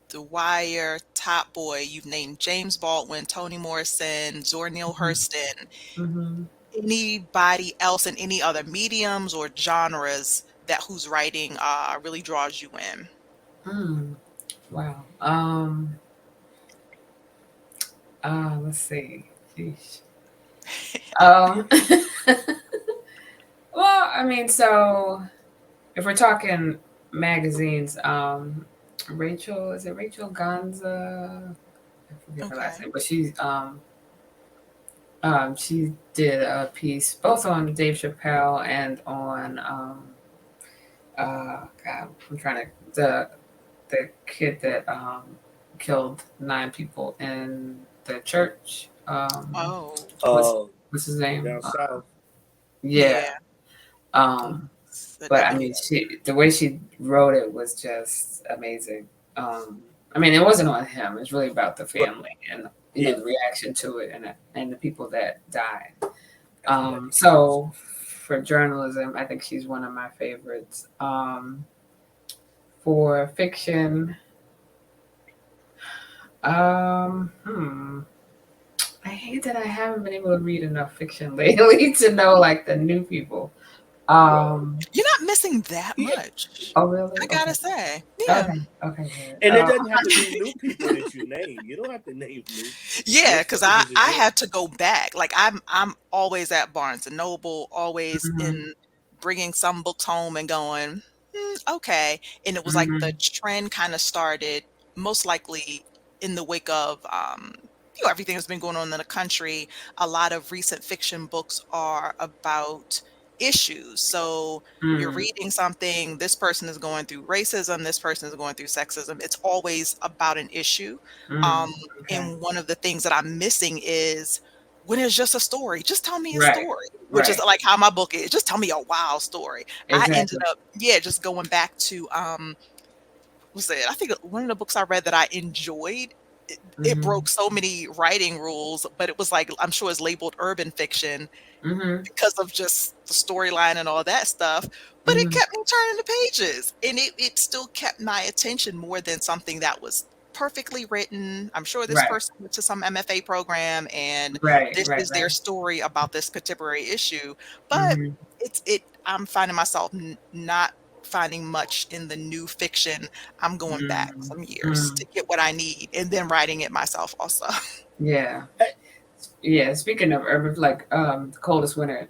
The Wire, Top Boy, you've named James Baldwin, Toni Morrison, Zora Neale Hurston. Mm-hmm. Anybody else in any other mediums or genres whose writing really draws you in? Wow. Let's see. Sheesh. Well, I mean, so if we're talking magazines, Rachel Gonza? I forget her last name, but she did a piece both on Dave Chappelle and on God, I'm trying to the kid that killed 9 people in the church. What's his name? Down south. Yeah. But I mean, the way she wrote it was just amazing. I mean, it wasn't on him. It's really about the family and the reaction to it and the people that died. So for journalism, I think she's one of my favorites. For fiction, I hate that I haven't been able to read enough fiction lately to know like the new people. You're not missing that much. Oh, really? I gotta say. Yeah. Okay. And it doesn't have to be new people that you name. You don't have to name new. Yeah, because I had to go back. Like I'm always at Barnes and Noble, always in bringing some books home and going, okay. And it was like the trend kind of started most likely in the wake of everything that's been going on in the country. A lot of recent fiction books are about issues. So you're reading something, this person is going through racism, this person is going through sexism. It's always about an issue. And one of the things that I'm missing is when it's just a story, just tell me a story, which is like how my book is. Just tell me a wild story. Exactly. I ended up, just going back to, what's it? I think one of the books I read that I enjoyed, it broke so many writing rules, but it was like, I'm sure it's labeled urban fiction because of just the storyline and all that stuff. But it kept me turning the pages, and it still kept my attention more than something that was perfectly written. I'm sure this person went to some MFA program and this is their story about this contemporary issue. But I'm finding myself not finding much in the new fiction. I'm going back some years to get what I need and then writing it myself also. Yeah. Speaking of urban, like the coldest winter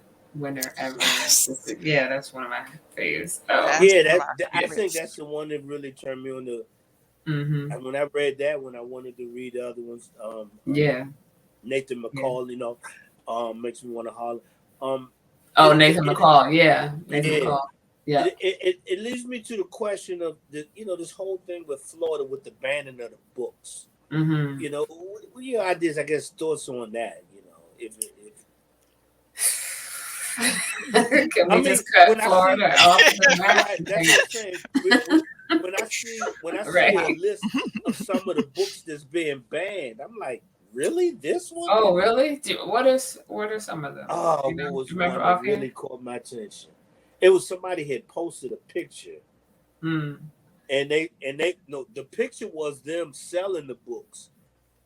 ever. Yeah, that's one of my faves. I think that's the one that really turned me on to. And when I read that one, I wanted to read the other ones. Nathan McCall, makes me want to holler. Nathan McCall, McCall. Yeah. It leads me to the question of this whole thing with Florida with the banning of the books. What are your ideas? I guess thoughts on that. Can we just cut Florida off the map? That's what I'm saying. When I see a list of some of the books that's being banned, I'm like, really? This one? Oh, really? What are some of them? Oh, what was one that really caught my attention? It was somebody had posted a picture, and the picture was them selling the books,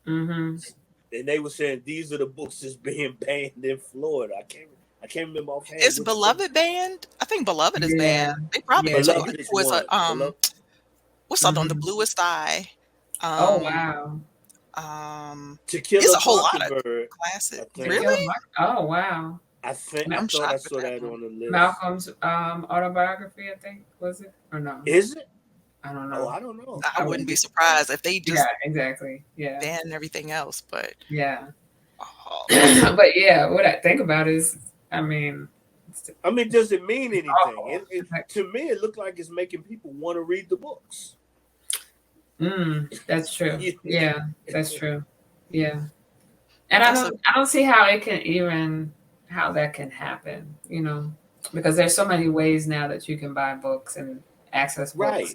and they were saying these are the books that's being banned in Florida. I can't remember offhand. Is Beloved banned? I think Beloved is banned. They probably Beloved is was one. What's something on the Bluest Eye? Oh wow. To Kill it's a whole lot of Mockingbird. classic. Really? Oh wow. I thought I saw that on the list. Malcolm's autobiography, I think, was it or no? Is it? I don't know. I don't know. I wouldn't be surprised if they just exactly. Yeah. ban everything else. But yeah. oh. But yeah, what I think about is, I mean, does it mean anything? To me, it looked like it's making people want to read the books. That's true. Yeah, that's true. Yeah, and I don't see how that can happen. You know, because there's so many ways now that you can buy books and access books. Right.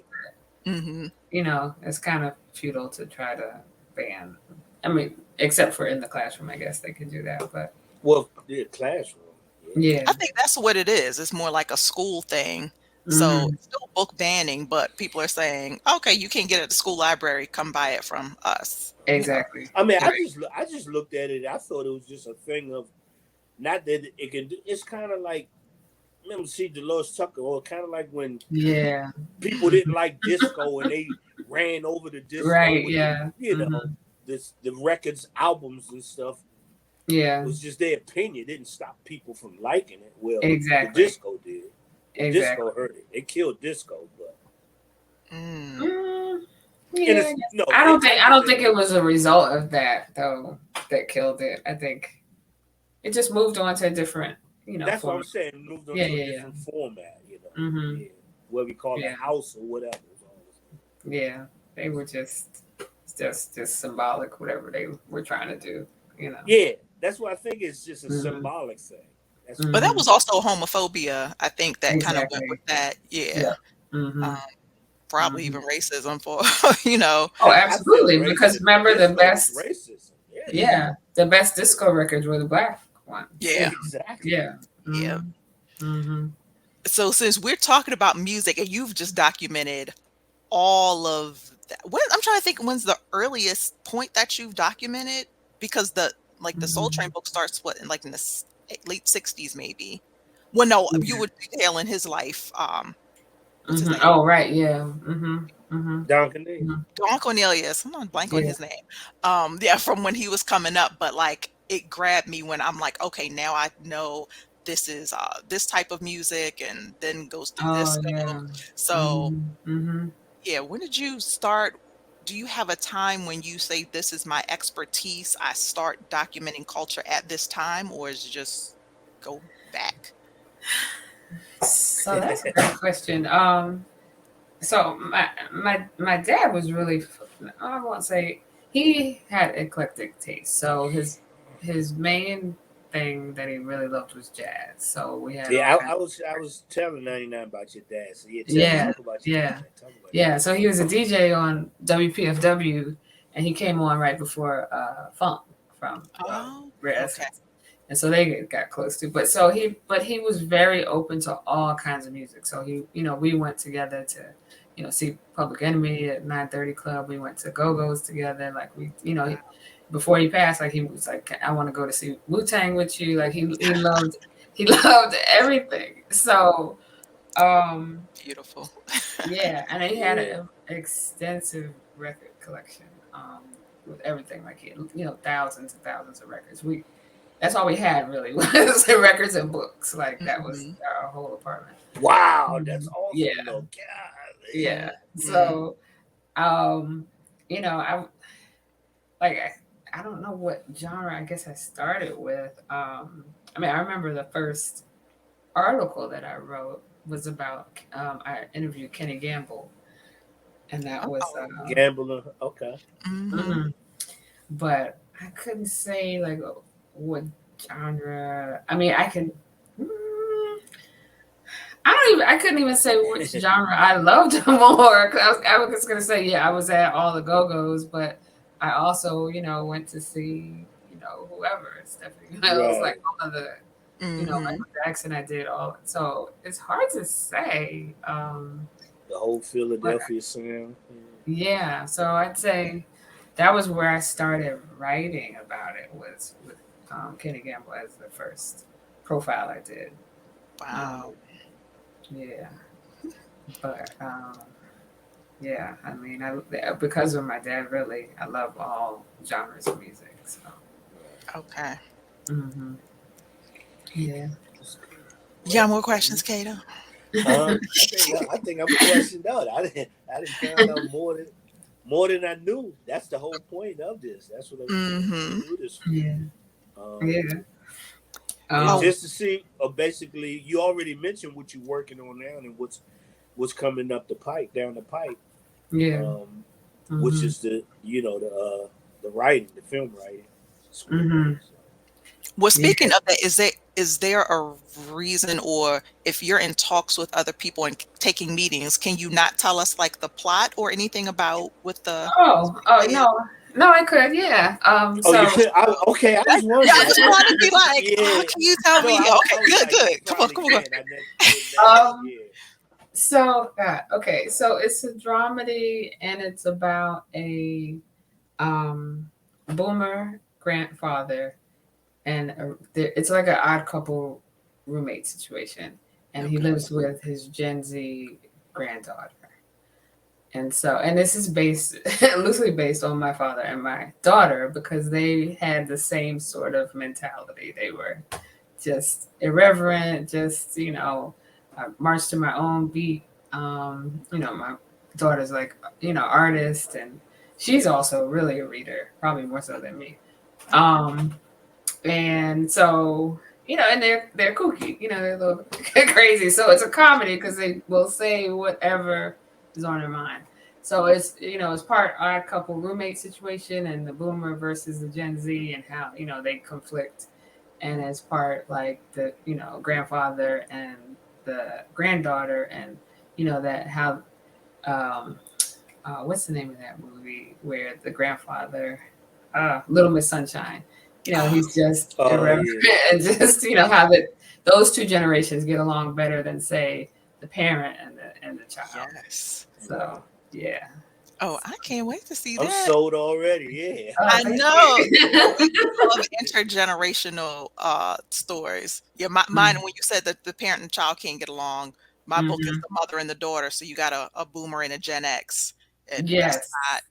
Mm-hmm. You know, it's kind of futile to try to ban. I mean, except for in the classroom, I guess they can do that. But the classroom. Yeah, I think that's what it is. It's more like a school thing. So it's still book banning, but people are saying, okay, you can't get it at the school library. Come buy it from us. Exactly. I mean, I just looked at it. I thought it was just a thing of, not that it can. It's kind of like, remember, see Dolores Tucker, or kind of like when people didn't like disco and they ran over the disco. Right. With Yeah. know, the records, albums, and stuff. Yeah. It was just their opinion. It didn't stop people from liking it. Well, exactly. the disco did. Exactly. Disco hurt it. It killed disco, but yeah. No, I don't think it was a result of that though that killed it. I think it just moved on to a different, that's format. what I'm saying. Moved on to a different format, what we call a house or whatever. Yeah, they were just symbolic, whatever they were trying to do. Yeah, that's what I think. It's just a symbolic thing. But that was also homophobia. I think that kind of went with that. Yeah. Probably even racism for Oh, absolutely. Because remember the best racism. The best disco records were the black ones. Yeah. Exactly. Yeah. Yeah. So since we're talking about music and you've just documented all of that, I'm trying to think, when's the earliest point that you've documented? Because the Soul Train book starts in the late 60s maybe. Well, no, you were detailing his life. What's his name? Oh, right. Yeah. Don Cornelius. Don Cornelius. I'm not blank on his name. From when he was coming up, but it grabbed me when I'm like, okay, now I know this is this type of music, and then goes through this. So when did you start? Do you have a time when you say this is my expertise? I start documenting culture at this time, or is it just go back? So that's a great question. So my dad was really, I won't say, he had eclectic taste. So his main thing that he really loved was jazz. So we had I was telling 99 about your dad. So talk about your dad. So he was a DJ on WPFW, and he came on right before Funk from Rare Essence. And so they got close to, but he was very open to all kinds of music. So he, we went together to, see Public Enemy at 930 Club. We went to Go-Go's together. Before he passed, he was like, I want to go to see Wu-Tang with you. He loved everything. So, beautiful. Yeah. And he had an extensive record collection, with everything, thousands and thousands of records. That's all we had really was records and books. That was our whole apartment. Wow, that's awesome. Yeah. God. Yeah. So, I don't know what genre I guess I started with. I remember the first article that I wrote was about, I interviewed Kenny Gamble, and that was Gambler. Okay. But I couldn't say what genre. I can. I couldn't even say which genre I loved more. I was gonna say, I was at all the Go-Go's, but I also, went to see, whoever, Stephanie. I was all of the, Michael Jackson. I did all. So it's hard to say. The whole Philadelphia sound. Yeah. So I'd say that was where I started writing about it, was with Kenny Gamble as the first profile I did. Wow. Yeah. But because of my dad, really, I love all genres of music. So. Okay. Yeah. You got more questions, Kato? I think I'm fleshing out. I didn't find out more than I knew. That's the whole point of this. That's what Mm-hmm. I do this for. Yeah. Um, Yeah. and Oh, just to see, basically, you already mentioned what you're working on now and what's coming up the pipe, down the pipe, Yeah. um, which Mm-hmm. is the writing, the film writing, Mm-hmm. screenwriting. So. well, Yeah. speaking of that, is there a reason, or if you're in talks with other people and taking meetings, can you not tell us like the plot or anything about what the Oh screenplay is? no. No, I could, yeah. Oh, So yeah. Okay, I was Yeah, I wondering. just wanted to be like, Yeah. can you tell No, me? I Okay, was good, like, you good. Come on, probably come on. can. I didn't know. um Yeah. okay, so it's a dramedy and it's about a boomer grandfather and it's like an odd couple roommate situation, and he Okay. lives with his Gen Z granddaughter. And this is based loosely based on my father and my daughter because they had the same sort of mentality. They were just irreverent, just I march to my own beat. My daughter's like artist, and she's also really a reader, probably more so than me. Um, and so and they're kooky, they're a little crazy. So it's a comedy because they will say whatever is on their mind. So it's part odd couple roommate situation and the boomer versus the Gen Z and how they conflict, and it's part like the grandfather and the granddaughter, and that how what's the name of that movie where the grandfather, Little Miss Sunshine, Oh, he's just Oh irreverent yeah. and just how those two generations get along better than say the parent and the child. yes. So yeah. Oh, I can't wait to see I'm that. sold already. Yeah. Oh, I thank know. No, we love you. intergenerational stories. Yeah, mine Mhm. when you said that the parent and child can't get along, my book is Mhm. the mother and the daughter. So you got a boomer and a Gen X. And that's Yes. not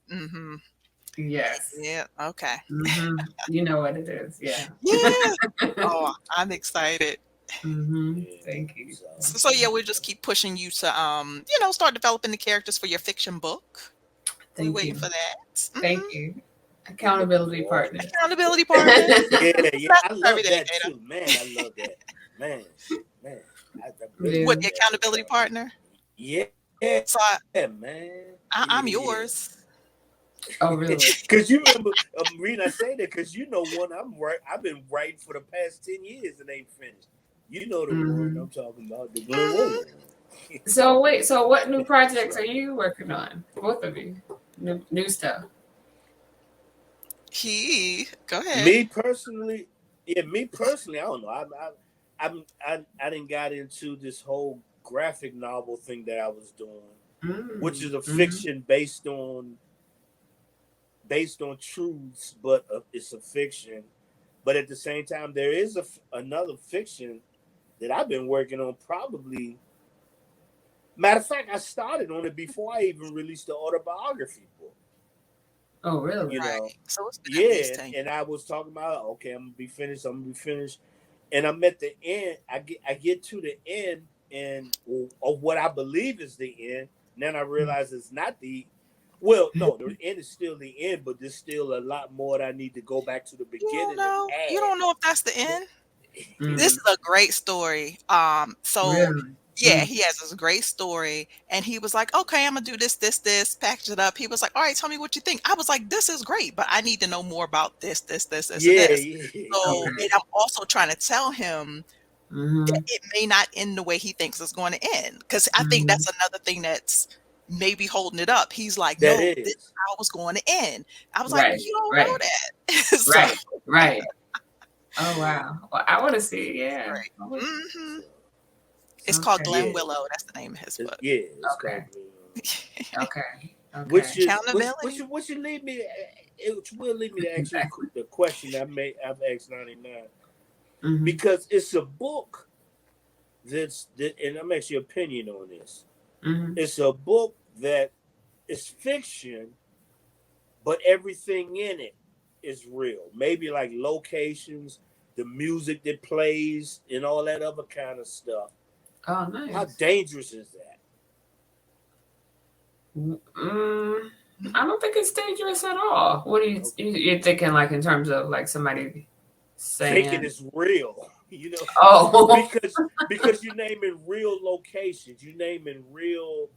Yes. yeah, okay. You know what it is. Yeah. Yeah. Oh, I'm excited. Yeah. Thank you. So So yeah, we'll just keep pushing you to start developing the characters for your fiction book. We Thank waiting you. for that. Thank you. Accountability yeah. partner. Accountability partner. Yeah. That's I every love day, that Kato. too. Man, I love that. Man, man. I really Yeah. What love the that. accountability partner? Yeah, So man. I'm Yeah. yours. Oh, really? Cause you remember, reason I say that, cause one I've been writing for the past 10 years and ain't finished. You know the one hmm I'm talking about, the Glenn Mhm. Williams. So wait, so what new projects So are you working on? Both of you, new stuff. Go ahead. me personally, I don't know. I didn't got into this whole graphic novel thing that I was doing, which is a Mm-hmm. fiction based on truths, but it's a fiction. But at the same time, there is another fiction that I've been working on. Probably, matter of fact, I started on it before I even released the autobiography book. Oh, You really? Right. know, So it's been at least yeah, 10 years. and I was talking about, okay, I'm gonna be finished. And I'm at the end. I get to the end and of what I believe is the end. Then I realize it's not the. Well, no, the end is still the end, but there's still a lot more that I need to go back to the You don't beginning and know. You add. don't know if that's the end. This Mm, is a great story. So really? yeah, he has this great story, and he was like, "Okay, I'm gonna do this, package it up." He was like, "All right, tell me what you think." I was like, "This is great, but I need to know more about this, and Yeah, this." yeah, So, yeah. Okay. and I'm also trying to tell him that Mm-hmm. it may not end the way he thinks it's going to end, because I think Mm-hmm. that's another thing that's maybe holding it up. He's like, That "No, this is is. how it's going to end." I was like, Right. "You don't know Right. that." So Right. Right. Oh, wow. Well, I want to see. it's Yeah. great. So, It's called Okay. Glen yeah, Willow. That's the name of his book. yeah. It's Okay. called. Okay. Okay. Which is Accountability. which should lead me. It will lead me to ask you the question I've asked 99, Mm-hmm. because it's a book and I'm asking your opinion on this. Mm-hmm. It's a book that is fiction, but everything in it is real. Maybe like locations, the music that plays, and all that other kind of stuff. Oh, nice. How dangerous is that? I don't think it's dangerous at all. What are you're thinking, like in terms of like somebody saying thinking it's real, Oh, because you're naming real locations, you naming real,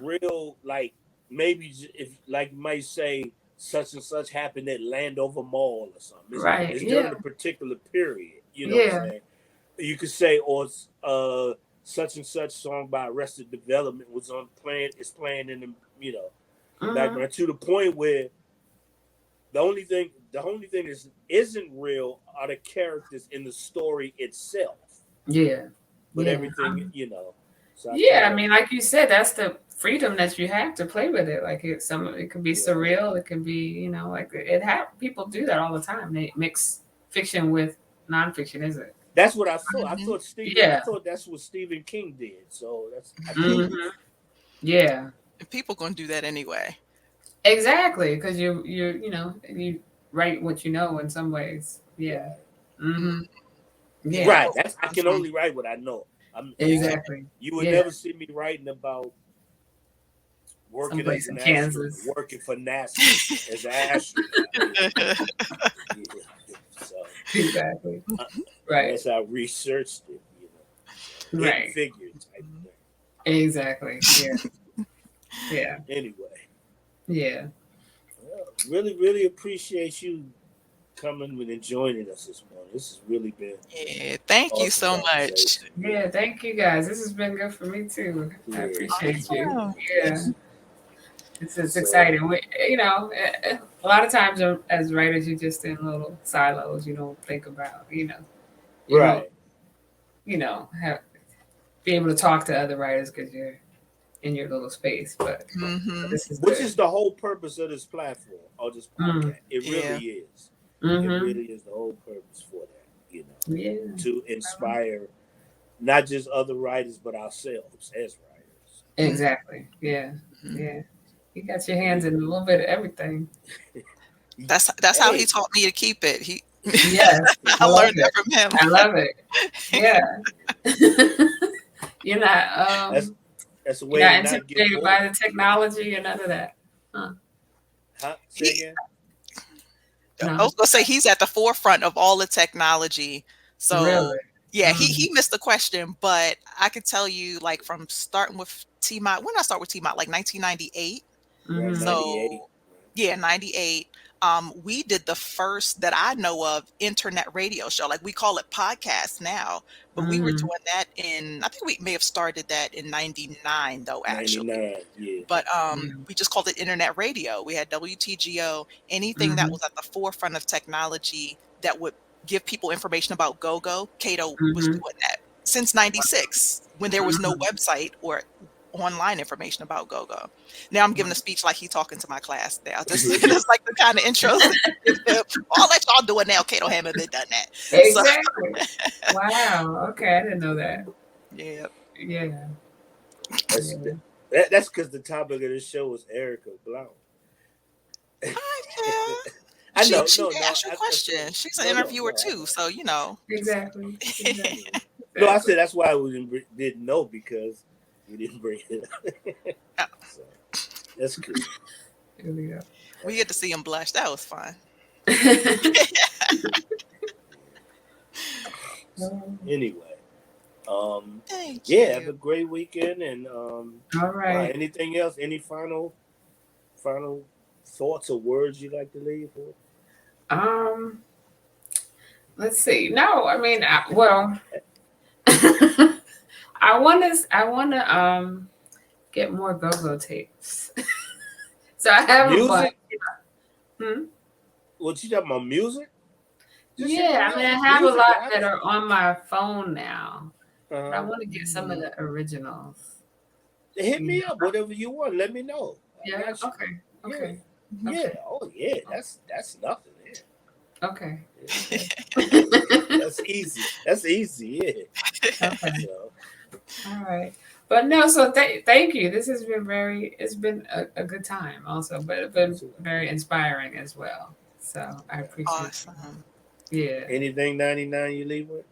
real, like maybe if like you might say such and such happened at Landover Mall or something. It's during a particular period. You know what I'm saying? You could say, or such and such song by Arrested Development was it's playing in the background, to the point where the only thing isn't real are the characters in the story itself. Yeah. But everything, So I mean, like you said, that's the freedom that you have to play with it. Like it could be surreal. It can be, like people do that all the time. They mix fiction with nonfiction, is it? That's what I thought. I thought that's what Stephen King did. So that's yeah. And people gonna do that anyway. Exactly, because you write what you know in some ways. Yeah. Yeah. Right. I can only write what I know. Exactly. You would never see me writing about working as an astronaut, working for NASA as an astronaut. So, exactly. Right. Unless I researched it, right. Figure type of thing. Exactly. Yeah. Yeah. Anyway. Yeah. Well, really, really appreciate you coming and joining us this morning. This has really been thank you so much. Yeah, thank you guys. This has been good for me too. I appreciate you. Yeah. It's exciting. A lot of times as writers, you're just in little silos. You don't think about, right. Be able to talk to other writers because you're in your little space. But which is the whole purpose of this platform or this podcast. It really is. It really is the whole purpose for that. To inspire not just other writers but ourselves as writers. Exactly. Yeah. Yeah. You got your hands in a little bit of everything. That's how he taught me to keep it. I learned that from him. I love it. Yeah. You're not that's a way you're not intimidated by the technology or none of that. Say again? I was gonna say he's at the forefront of all the technology. So really? Yeah, he missed the question, but I could tell you, like, from starting with T-Mot, when I start with T-Mot, like 1998. So, 98. We did the first that I know of internet radio show. Like, we call it podcast now, but we were doing that I think we may have started that in 99 though, actually. 99, yeah. But we just called it internet radio. We had WTGO, anything that was at the forefront of technology that would give people information about go-go. Kato was doing that since 96 when there was no website or online information about go-go. Now I'm giving a speech like he's talking to my class now. Just like the kind of intros. All that y'all doing now, Kato haven't been done that. Exactly. Wow. Okay, I didn't know that. Yeah. Yeah. That's because the topic of this show was Ericka Blount. I know. She asked you a question. She's an interviewer too, so Exactly. No, I said that's why we didn't know because we didn't bring it up. So, that's good. We get to see him blush. That was fun. Anyway, Thank you. have a great weekend and all right. Anything else? Any final thoughts or words you'd like to leave for? Let's see. No, I mean, I want to get more go-go tapes. So I have music. A What you talking about? Music? Yeah, I mean, I have a lot that are on my phone now. But I want to get some of the originals. Hit me up, whatever you want. Let me know. Yeah. Okay. Yeah. Oh yeah. That's nothing. Yeah. Okay. That's easy. Yeah. Okay. So. All right. But no, so thank you. This has been it's been a good time also, but it's been very inspiring as well. So I appreciate it. Awesome. Yeah. Anything 99 you leave with?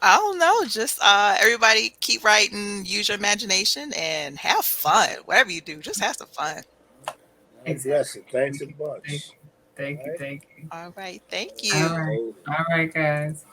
I don't know. Just everybody keep writing, use your imagination, and have fun. Whatever you do, just have some fun. God bless it. Thanks a Thank bunch. you. Thank you. All right. Thank you. All right. Thank All you. right. Hold it. All right, guys.